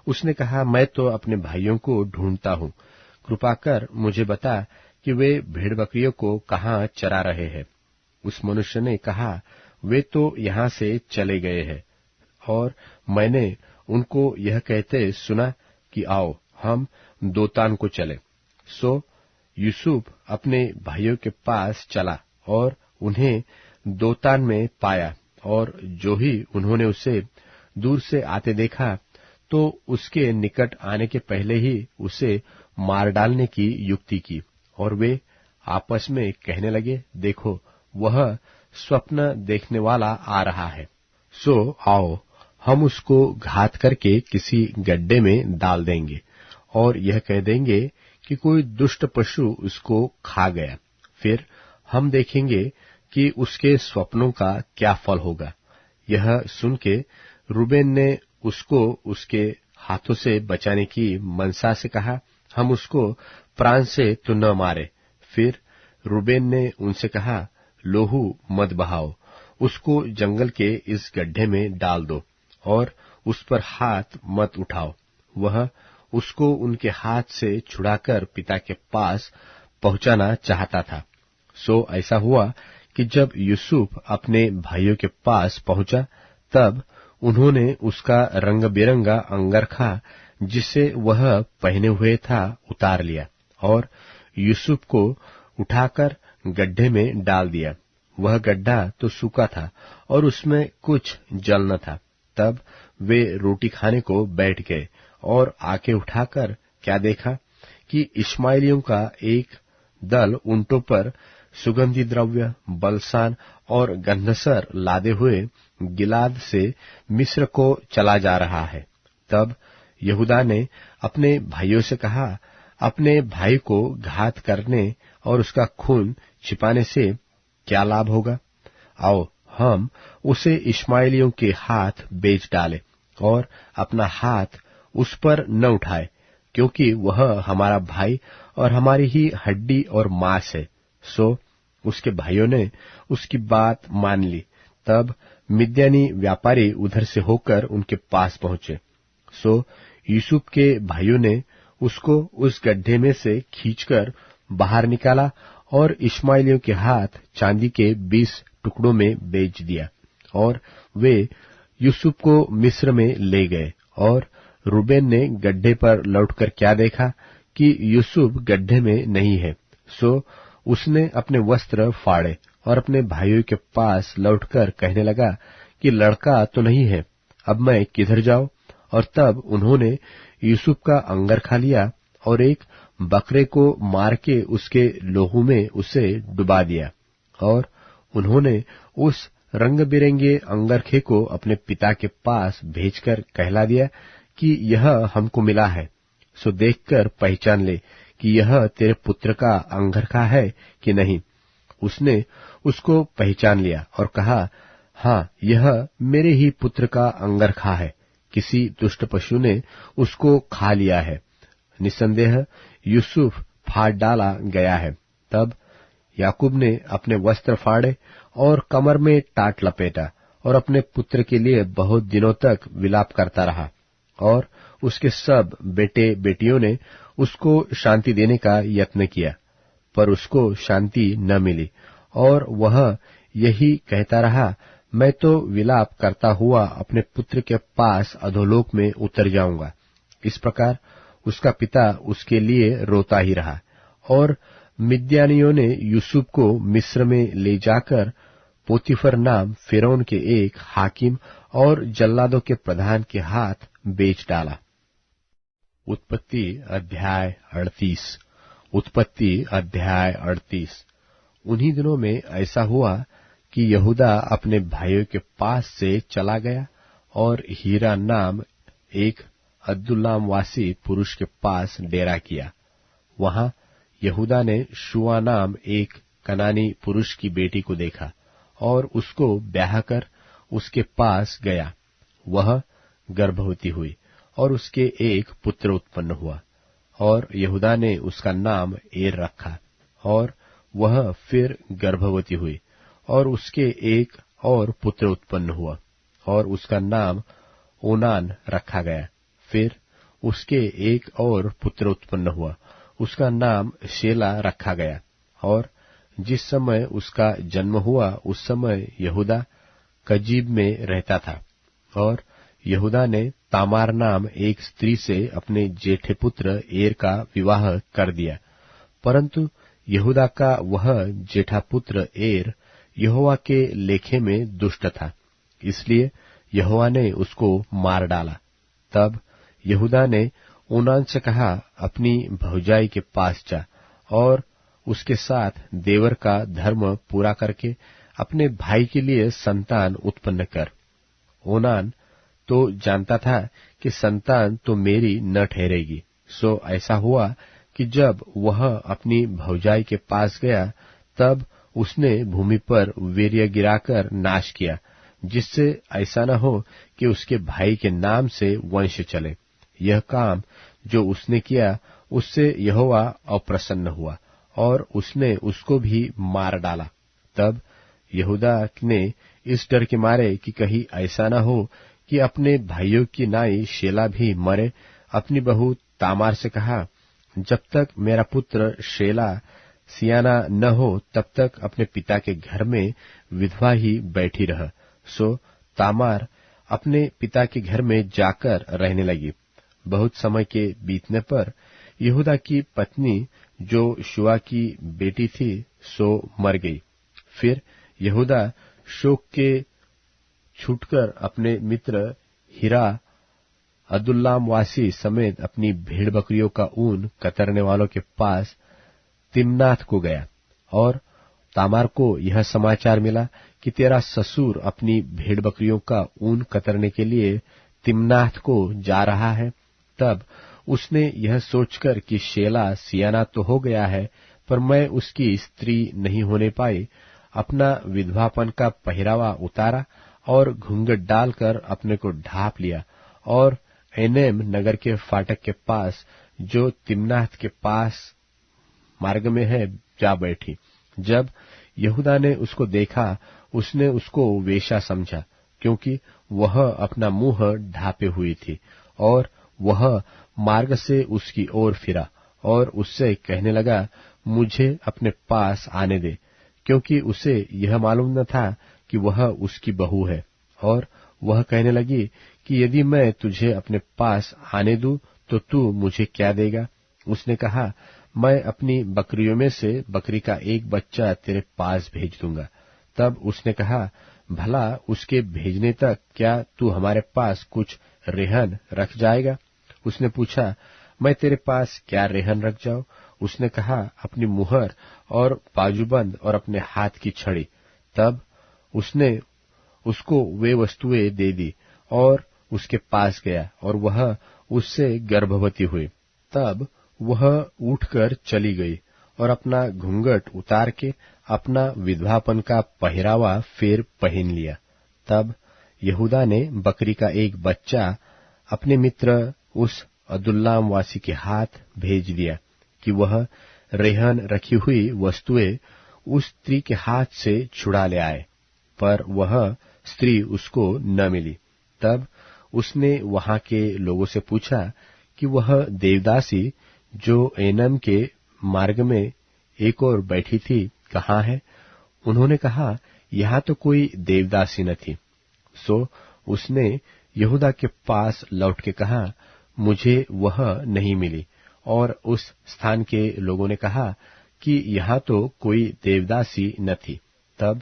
उसने कहा, मैं तो अपने भाइयों को ढूंढता हूँ। कृपा कर मुझे बता कि वे भेड़ बकरियों को कहाँ चरा रहे हैं। उस मनुष्य ने कहा, वे तो यहाँ से चले गए हैं और मैंने उनको यह कहते सुना कि आओ हम दोतान को चले। सो यूसुफ अपने भाइयों के पास चला और उन्हें दोतान में पाया, और जो ही उन्होंने उसे दूर से आते देखा तो उसके निकट आने के पहले ही उसे मार डालने की युक्ति की। और वे आपस में कहने लगे, देखो वह स्वप्न देखने वाला आ रहा है, सो आओ हम उसको घात करके किसी गड्ढे में डाल देंगे और यह कह देंगे कि कोई दुष्ट पशु उसको खा गया। फिर हम देखेंगे कि उसके स्वप्नों का क्या फल होगा। यह सुन के रूबेन ने उसको उसके हाथों से बचाने की मनसा से कहा, हम उसको प्राण से तो न मारे। फिर रूबेन ने उनसे कहा, लोहू मत बहाओ, उसको जंगल के इस गड्ढे में डाल दो और उस पर हाथ मत उठाओ। वह उसको उनके हाथ से छुड़ाकर पिता के पास पहुंचाना चाहता था। सो ऐसा हुआ कि जब यूसुफ अपने भाइयों के पास पहुंचा, तब उन्होंने उसका रंग बिरंगा अंगरखा जिसे वह पहने हुए था उतार लिया और यूसुफ को उठाकर गड्ढे में डाल दिया। वह गड्ढा तो सूखा था और उसमें कुछ जल न था। तब वे रोटी खाने को बैठ गए और आके उठाकर क्या देखा कि इश्माएलियों का एक दल ऊंटों पर सुगंधी द्रव्य, बलसान और गंधसर लादे हुए गिलाद से मिस्र को चला जा रहा है। तब यहूदा ने अपने भाइयों से कहा, अपने भाई को घात करने और उसका खून छिपाने से क्या लाभ होगा? आओ हम उसे इश्माएलियों के हाथ बेच डालें और अपना हाथ उस पर न उठाए, क्योंकि वह हमारा भाई और हमारी ही हड्डी और मांस है। सो उसके भाइयों ने उसकी बात मान ली। तब मिद्यानी व्यापारी उधर से होकर उनके पास पहुंचे। सो यूसुफ के भाइयों ने उसको उस गड्ढे में से खींचकर बाहर निकाला और इश्माएलियों के हाथ चांदी के 20 टुकड़ों में बेच दिया। और वे यूसुफ को मिस्र में ले गए। और रूबेन ने गड्ढे पर लौटकर क्या देखा कि यूसुफ गड्ढे में नहीं है। सो उसने अपने वस्त्र फाड़े और अपने भाइयों के पास लौटकर कहने लगा कि लड़का तो नहीं है, अब मैं किधर जाऊं? और तब उन्होंने यूसुफ का अंगरखा लिया और एक बकरे को मार के उसके लोहू में उसे डुबा दिया। और उन्होंने उस रंग बिरंगे अंगरखे को अपने पिता के पास भेजकर कहला दिया कि यह हमको मिला है, सो देखकर पहचान ले कि यह तेरे पुत्र का अंगरखा है कि नहीं। उसने उसको पहचान लिया और कहा, हाँ, यह मेरे ही पुत्र का अंगरखा है, किसी दुष्ट पशु ने उसको खा लिया है। निसंदेह यूसुफ फाड़ डाला गया है। तब याकूब ने अपने वस्त्र फाड़े और कमर में टाट लपेटा और अपने पुत्र के लिए बहुत दिनों तक विलाप करता रहा। और उसके सब बेटे बेटियों ने उसको शांति देने का यत्न किया, पर उसको शांति न मिली और वह यही कहता रहा, मैं तो विलाप करता हुआ अपने पुत्र के पास अधोलोक में उतर जाऊंगा। इस प्रकार उसका पिता उसके लिए रोता ही रहा। और मिद्यानियों ने यूसुफ को मिस्र में ले जाकर पोतीफर नाम फिरौन के एक हाकिम और जल्लादों के प्रधान के हाथ बेच डाला। उत्पत्ति अध्याय 38। उत्पत्ति अध्याय 38। उन्हीं दिनों में ऐसा हुआ कि यहूदा अपने भाइयों के पास से चला गया और हीरा नाम एक अद्दुल्लामवासी पुरुष के पास डेरा किया। वहां यहूदा ने शुआ नाम एक कनानी पुरुष की बेटी को देखा और उसको ब्याह कर उसके पास गया। वह गर्भवती हुई और उसके एक पुत्र उत्पन्न हुआ, और यहूदा ने उसका नाम एर रखा। और वह फिर गर्भवती हुई, और उसके एक और पुत्र उत्पन्न हुआ, और उसका नाम ओनान रखा गया। फिर उसके एक और पुत्र उत्पन्न हुआ, उसका नाम शेला रखा गया। और जिस समय उसका जन्म हुआ उस समय यहूदा कजीब में रहता था, और यहूदा ने तामार नाम एक स्त्री से अपने जेठे पुत्र एर का विवाह कर दिया। परंतु यहूदा का वह जेठा पुत्र एर यहोवा के लेखे में दुष्ट था, इसलिए यहोवा ने उसको मार डाला। तब यहूदा ने ओनान से कहा, अपनी भौजाई के पास जा और उसके साथ देवर का धर्म पूरा करके अपने भाई के लिए संतान उत्पन्न कर। ओनान तो जानता था कि संतान तो मेरी न ठहरेगी। सो ऐसा हुआ कि जब वह अपनी भौजाई के पास गया, तब उसने भूमि पर वीर्य गिराकर नाश किया, जिससे ऐसा न हो कि उसके भाई के नाम से वंश चले। यह काम जो उसने किया, उससे यहोवा अप्रसन्न हुआ, और उसने उसको भी मार डाला। तब यहूदा ने इस डर के मारे कि कहीं ऐसा न हो कि अपने भाइयों की नाई शेला भी मरे, अपनी बहू तामार से कहा, जब तक मेरा पुत्र शेला सियाना न हो तब तक अपने पिता के घर में विधवा ही बैठी रह। सो तामार अपने पिता के घर में जाकर रहने लगी। बहुत समय के बीतने पर यहूदा की पत्नी जो शुआ की बेटी थी, सो मर गई। फिर यहूदा शोक के छूटकर अपने मित्र हिरा अदुल्लामवासी समेत अपनी भेड़ बकरियों का ऊन कतरने वालों के पास तिम्नाथ को गया। और तामार को यह समाचार मिला कि तेरा ससुर अपनी भेड़ बकरियों का ऊन कतरने के लिए तिम्नाथ को जा रहा है। तब उसने यह सोचकर कि शेला सियाना तो हो गया है, पर मैं उसकी स्त्री नहीं होने पाई, अपना विधवापन का पहरावा उतारा और घूंघट डालकर अपने को ढांप लिया, और एनेम नगर के फाटक के पास जो तिम्नाथ के पास मार्ग में है जा बैठी। जब यहूदा ने उसको देखा, उसने उसको वेश्या समझा, क्योंकि वह अपना मुंह ढांपे हुई थी, और वह मार्ग से उसकी ओर फिरा और उससे कहने लगा, मुझे अपने पास आने दे, क्योंकि उसे यह मालूम न था कि वह उसकी बहू है। और वह कहने लगी कि यदि मैं तुझे अपने पास आने दूं तो तू मुझे क्या देगा? उसने कहा, मैं अपनी बकरियों में से बकरी का एक बच्चा तेरे पास भेज दूंगा। तब उसने कहा, भला उसके भेजने तक क्या तू हमारे पास कुछ रेहन रख जाएगा? उसने पूछा, मैं तेरे पास क्या रेहन रख जाऊं? उसने कहा, अपनी मुहर और बाजूबंद और अपने हाथ की छड़ी। तब उसने उसको वे वस्तुएं दे दी और उसके पास गया, और वह उससे गर्भवती हुई। तब वह उठकर चली गई और अपना घूंघट उतार के अपना विधवापन का पहरावा फिर पहन लिया। तब यहूदा ने बकरी का एक बच्चा अपने मित्र उस अदुल्लामवासी के हाथ भेज दिया कि वह रेहन रखी हुई वस्तुएं उस स्त्री के हाथ से छुड़ा ले आए, पर वह स्त्री उसको न मिली। तब उसने वहां के लोगों से पूछा कि वह देवदासी जो एनम के मार्ग में एक और बैठी थी कहाँ है? उन्होंने कहा, यहाँ तो कोई देवदासी न थी। सो उसने यहूदा के पास लौट के कहा, मुझे वह नहीं मिली। और उस स्थान के लोगों ने कहा कि यहाँ तो कोई देवदासी न थी। तब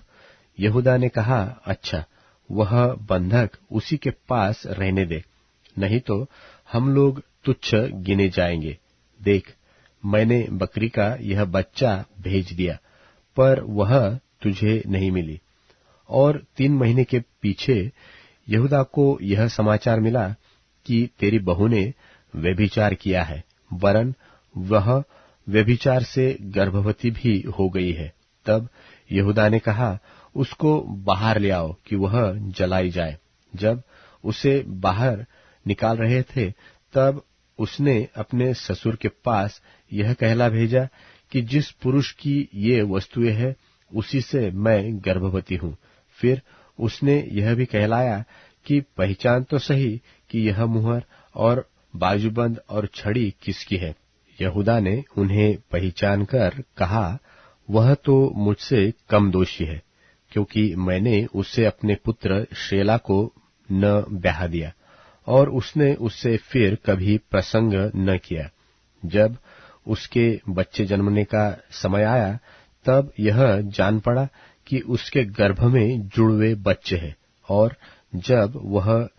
यहूदा ने कहा, अच्छा, वह बंधक उसी के पास रहने दे, नहीं तो हम लोग तुच्छ गिने जाएंगे। देख, मैंने बकरी का यह बच्चा भेज दिया, पर वह तुझे नहीं मिली। और 3 महीने के पीछे यहूदा को यह समाचार मिला कि तेरी बहू ने व्यभिचार किया है, वरन वह व्यभिचार से गर्भवती भी हो गई है। तब यहूदा ने कहा, उसको बाहर ले आओ कि वह जलाई जाए। जब उसे बाहर निकाल रहे थे, तब उसने अपने ससुर के पास यह कहला भेजा कि जिस पुरुष की ये वस्तुएं हैं, उसी से मैं गर्भवती हूं। फिर उसने यह भी कहलाया कि पहचान तो सही कि यह मुहर और बाजूबंद और छड़ी किसकी है। यहूदा ने उन्हें पहचान कर कहा, वह तो मुझसे कम दोषी है, क्योंकि मैंने उससे अपने पुत्र शेला को न ब्याह दिया, और उसने उससे फिर कभी प्रसंग न किया। जब उसके बच्चे जन्मने का समय आया, तब यह जान पड़ा कि उसके गर्भ में जुड़वे बच्चे हैं, और जब वह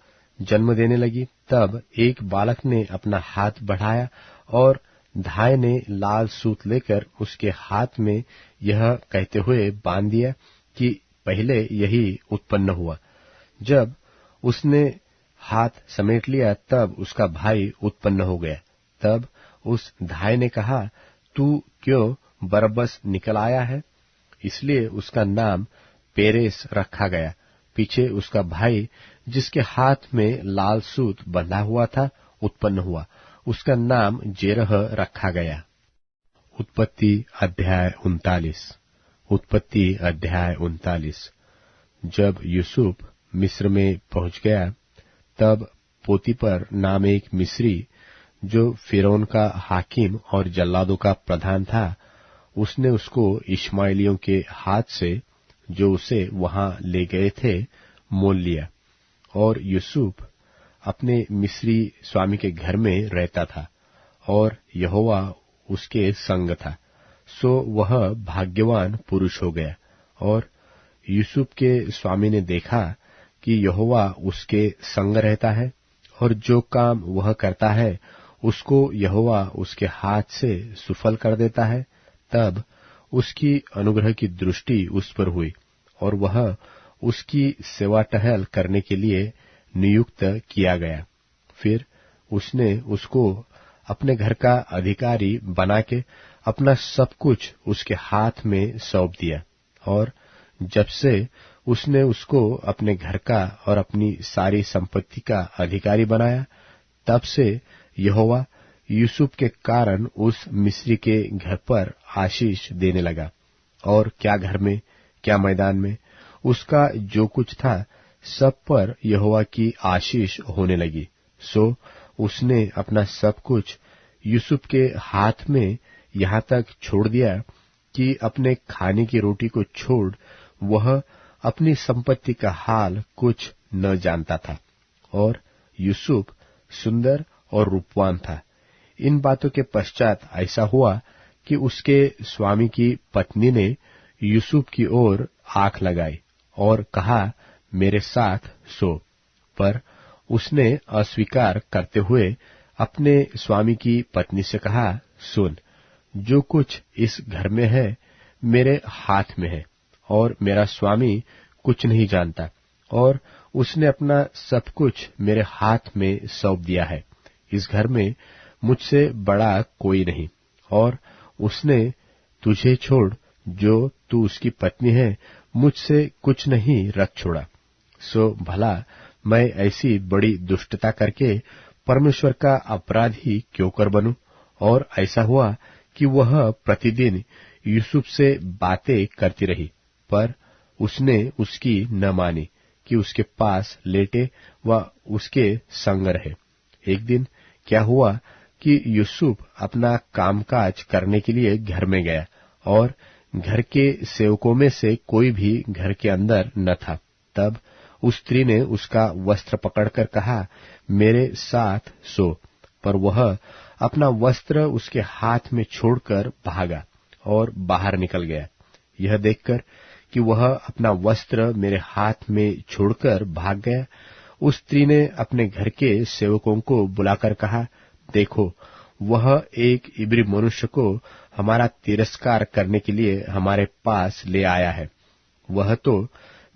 जन्म देने लगी, तब एक बालक ने अपना हाथ बढ़ाया और धाय ने लाल सूत लेकर उसके हाथ में यह कहते हुए बांध दिया कि पहले यही उत्पन्न हुआ। जब उसने हाथ समेट लिया, तब उसका भाई उत्पन्न हो गया। तब उस धाय ने कहा, तू क्यों बरब्बस निकल आया है? इसलिए उसका नाम पेरेस रखा गया। पीछे उसका भाई, जिसके हाथ में लाल सूत बंधा हुआ था, उत्पन्न हुआ। उसका नाम जेरह रखा गया। उत्पत्ति अध्याय 39। उत्पत्ति अध्याय 39। जब यूसुफ मिस्र में पहुंच गया, तब पोतीपर नाम एक मिस्री, जो फिरौन का हाकिम और जल्लादों का प्रधान था, उसने उसको इश्माएलियों के हाथ से, जो उसे वहां ले गए थे, मोल लिया। और यूसुफ अपने मिस्री स्वामी के घर में रहता था, और यहोवा उसके संग था, सो वह भाग्यवान पुरुष हो गया। और यूसुफ के स्वामी ने देखा कि यहोवा उसके संग रहता है, और जो काम वह करता है उसको यहोवा उसके हाथ से सुफल कर देता है। तब उसकी अनुग्रह की दृष्टि उस पर हुई, और वह उसकी सेवा टहल करने के लिए नियुक्त किया गया। फिर उसने उसको अपने घर का अधिकारी बना के अपना सब कुछ उसके हाथ में सौंप दिया। और जब से उसने उसको अपने घर का और अपनी सारी संपत्ति का अधिकारी बनाया, तब से यहोवा यूसुफ के कारण उस मिस्री के घर पर आशीष देने लगा। और क्या घर में, क्या मैदान में, उसका जो कुछ था, सब पर यहोवा की आशीष होने लगी। सो उसने अपना सब कुछ यूसुफ के हाथ में यहाँ तक छोड़ दिया कि अपने खाने की रोटी को छोड़ वह अपनी संपत्ति का हाल कुछ न जानता था। और यूसुफ सुंदर और रूपवान था। इन बातों के पश्चात ऐसा हुआ कि उसके स्वामी की पत्नी ने यूसुफ की ओर आंख लगाई और कहा, मेरे साथ सो। पर उसने अस्वीकार करते हुए अपने स्वामी की पत्नी से कहा, सुन, जो कुछ इस घर में है मेरे हाथ में है, और मेरा स्वामी कुछ नहीं जानता, और उसने अपना सब कुछ मेरे हाथ में सौंप दिया है। इस घर में मुझसे बड़ा कोई नहीं, और उसने तुझे छोड़, जो तू उसकी पत्नी है, मुझसे कुछ नहीं रख छोड़ा। सो भला मैं ऐसी बड़ी दुष्टता करके परमेश्वर का अपराधी क्यों कर बनूं? और ऐसा हुआ कि वह प्रतिदिन यूसुफ से बातें करती रही, पर उसने उसकी न मानी कि उसके पास लेटे व उसके संग रहे। एक दिन क्या हुआ कि यूसुफ अपना कामकाज करने के लिए घर में गया, और घर के सेवकों में से कोई भी घर के अंदर न था। तब उस स्त्री ने उसका वस्त्र पकड़कर कहा, मेरे साथ सो। पर वह अपना वस्त्र उसके हाथ में छोड़कर भागा और बाहर निकल गया। यह देखकर कि वह अपना वस्त्र मेरे हाथ में छोड़कर भाग गया, उस स्त्री ने अपने घर के सेवकों को बुलाकर कहा, देखो, वह एक इब्री मनुष्य को हमारा तिरस्कार करने के लिए हमारे पास ले आया है। वह तो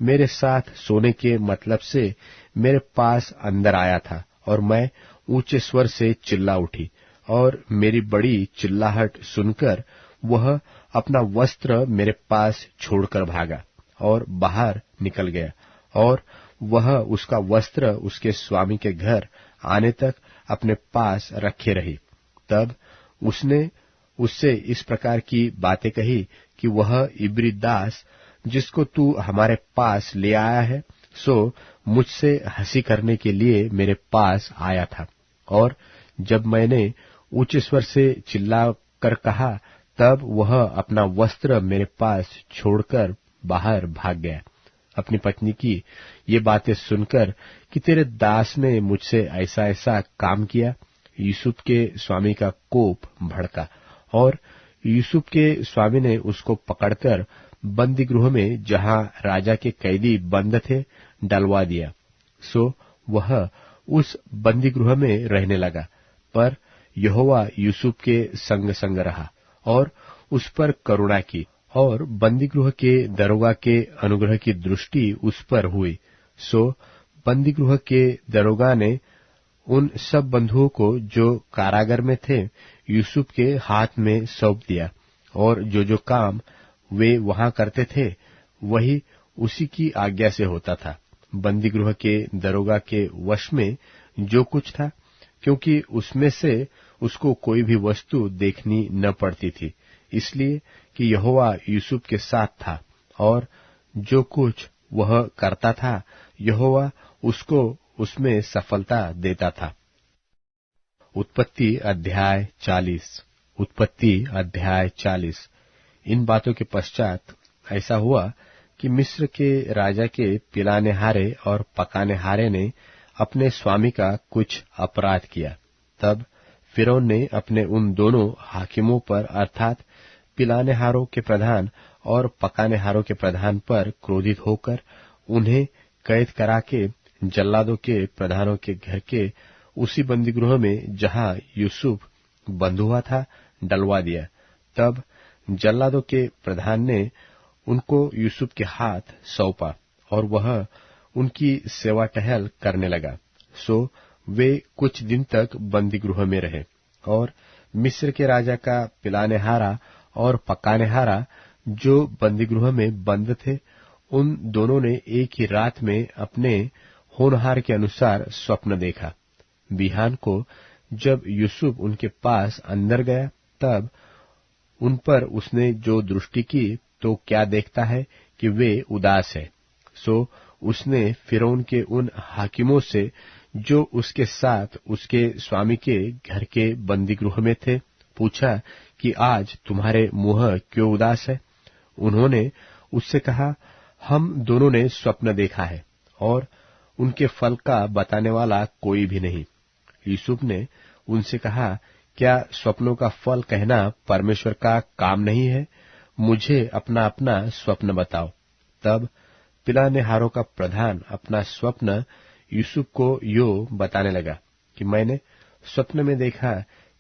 मेरे साथ सोने के मतलब से मेरे पास अंदर आया था, और मैं ऊंचे स्वर से चिल्ला उठी, और मेरी बड़ी चिल्लाहट सुनकर वह अपना वस्त्र मेरे पास छोड़कर भागा और बाहर निकल गया। और वह उसका वस्त्र उसके स्वामी के घर आने तक अपने पास रखे रही। तब उसने उससे इस प्रकार की बातें कही कि वह इब्री दास जिसको तू हमारे पास ले आया है, सो मुझसे हंसी करने के लिए मेरे पास आया था। और जब मैंने ऊंचे स्वर से चिल्ला कर कहा, तब वह अपना वस्त्र मेरे पास छोड़कर बाहर भाग गया। अपनी पत्नी की ये बातें सुनकर कि तेरे दास ने मुझसे ऐसा ऐसा काम किया, यूसुफ के स्वामी का कोप भड़का और यूसुफ के स्वामी ने उसको पकड़कर बंदी गृह में, जहां राजा के कैदी बंद थे, डलवा दिया। सो वह उस बंदी गृह में रहने लगा। पर यहोवा यूसुफ के संग संग रहा और उस पर करुणा की, और बंदीगृह के दरोगा के अनुग्रह की दृष्टि उस पर हुई। सो बंदीगृह के दरोगा ने उन सब बंधुओं को जो कारागार में थे यूसुफ के हाथ में सौंप दिया, और जो काम वे वहां करते थे वही उसी की आज्ञा से होता था। बंदीगृह के दरोगा के वश में जो कुछ था, क्योंकि उसमें से उसको कोई भी वस्तु देखनी न पड़ती थी, इसलिए कि यहोवा यूसुफ के साथ था, और जो कुछ वह करता था यहोवा उसको उसमें सफलता देता था। उत्पत्ति अध्याय 40। उत्पत्ति अध्याय 40। इन बातों के पश्चात ऐसा हुआ कि मिस्र के राजा के पिलानेहारे और पकानेहारे ने अपने स्वामी का कुछ अपराध किया। तब फिरौन ने अपने उन दोनों हाकिमों पर, अर्थात पिलानेहारों के प्रधान और पकानेहारों के प्रधान पर क्रोधित होकर उन्हें कैद करा के जल्लादों के प्रधानों के घर के उसी बंदीगृह में, जहां यूसुफ बंद हुआ था, डलवा दिया। तब जल्लादों के प्रधान ने उनको यूसुफ के हाथ सौंपा, और वह उनकी सेवा टहल करने लगा। सो वे कुछ दिन तक बंदीगृह में रहे, और मिस्र के राजा का पिलानेहारा और पकानेहारा जो बंदीगृह में बंद थे, उन दोनों ने एक ही रात में अपने होनहार के अनुसार स्वप्न देखा। बिहान को जब यूसुफ उनके पास अंदर गया, तब उन पर उसने जो दृष्टि की, तो क्या देखता है कि वे उदास है। सो उसने फिरौन के उन हाकिमों से जो उसके साथ उसके स्वामी के घर के बंदीगृह में थे, पूछा कि आज तुम्हारे मुंह क्यों उदास है? उन्होंने उससे कहा, हम दोनों ने स्वप्न देखा है, और उनके फल का बताने वाला कोई भी नहीं। यूसुफ ने उनसे कहा, क्या स्वप्नों का फल कहना परमेश्वर का काम नहीं है? मुझे अपना अपना स्वप्न बताओ। तब पिलानेहारों का प्रधान अपना स्वप्न यूसुफ को यो बताने लगा कि मैंने स्वप्न में देखा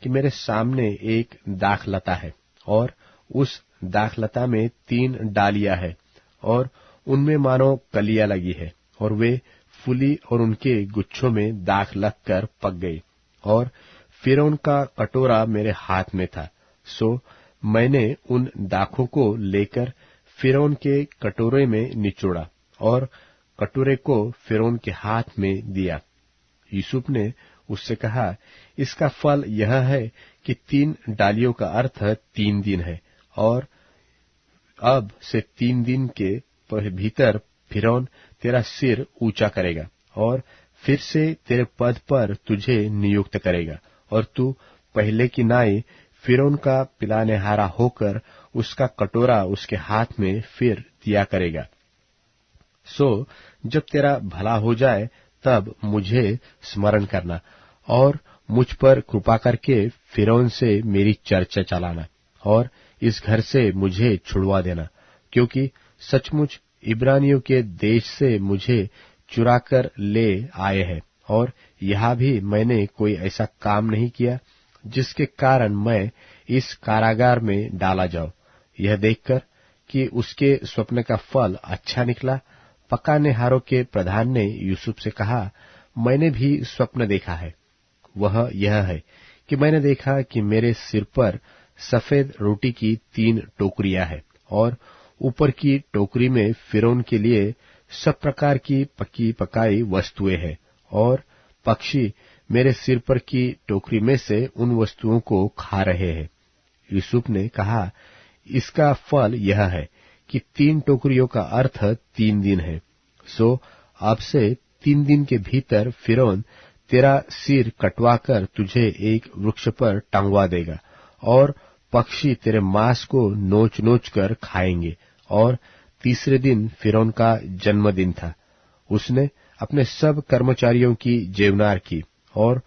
कि मेरे सामने एक दाखलता है, और उस दाखलता में 3 डालियां है, और उनमें मानो कलियां लगी है, और वे फूली और उनके गुच्छों में दाख लगकर पक गई, और फिरौन का कटोरा मेरे हाथ में था। सो मैंने उन दाखों को लेकर फिरौन के कटोरे में निचोड़ा, और कटोरे को फिरौन के हाथ में दिया। यूसुफ ने उससे कहा, इसका फल यह है कि 3 डालियों का अर्थ 3 दिन है, और अब से 3 दिन के भीतर फिरौन तेरा सिर ऊंचा करेगा, और फिर से तेरे पद पर तुझे नियुक्त करेगा, और तू पहले की नाई फिरौन का पिलानेहारा होकर उसका कटोरा उसके हाथ में फिर दिया करेगा। सो जब तेरा भला हो जाए, तब मुझे स्मरण करना, और मुझ पर कृपा करके फिरौन से मेरी चर्चा चलाना, और इस घर से मुझे छुड़वा देना, क्योंकि सचमुच इब्रानियों के देश से मुझे चुराकर ले आए हैं, और यहाँ भी मैंने कोई ऐसा काम नहीं किया जिसके कारण मैं इस कारागार में डाला जाऊं। यह देखकर कि उसके स्वप्न का फल अच्छा निकला, पकानेहारों के प्रधान ने यूसुफ से कहा, मैंने भी स्वप्न देखा है। वह यह है कि मैंने देखा कि मेरे सिर पर सफेद रोटी की 3 टोकरियां हैं, और ऊपर की टोकरी में फिरौन के लिए सब प्रकार की पकी पकाई वस्तुएं हैं, और पक्षी मेरे सिर पर की टोकरी में से उन वस्तुओं को खा रहे हैं। यूसुफ ने कहा, इसका फल यह है कि 3 टोकरियों का अर्थ 3 दिन है। सो अब से 3 दिन के भीतर फिरौन तेरा सिर कटवाकर तुझे एक वृक्ष पर टंगवा देगा, और पक्षी तेरे मांस को नोच नोच कर खाएंगे। और तीसरे दिन फिरौन का जन्मदिन था। उसने अपने सब कर्मचारियों की जेवनार की, और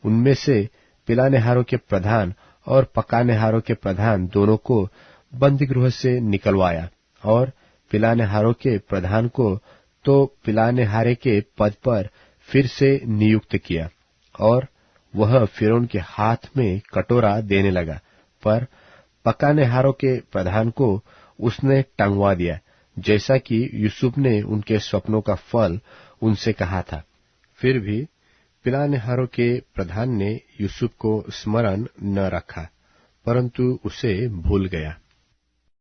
उनमें से पिलानेहारों के प्रधान और पकानेहारों के प्रधान दोनों को बंदीगृह से निकलवाया, और पिलानेहारों के प्रधान को तो पिलानेहारे के पद पर फिर से नियुक्त किया, और वह फिरौन के हाथ में कटोरा देने लगा, पर पकानेहारों के प्रधान को उसने टंगवा दिया, जैसा कि यूसुफ ने उनके स्वप्नों का फल उनसे कहा था। फिर भी पिलानेहारों के प्रधान ने यूसुफ को स्मरण न रखा, परंतु उसे भूल गया।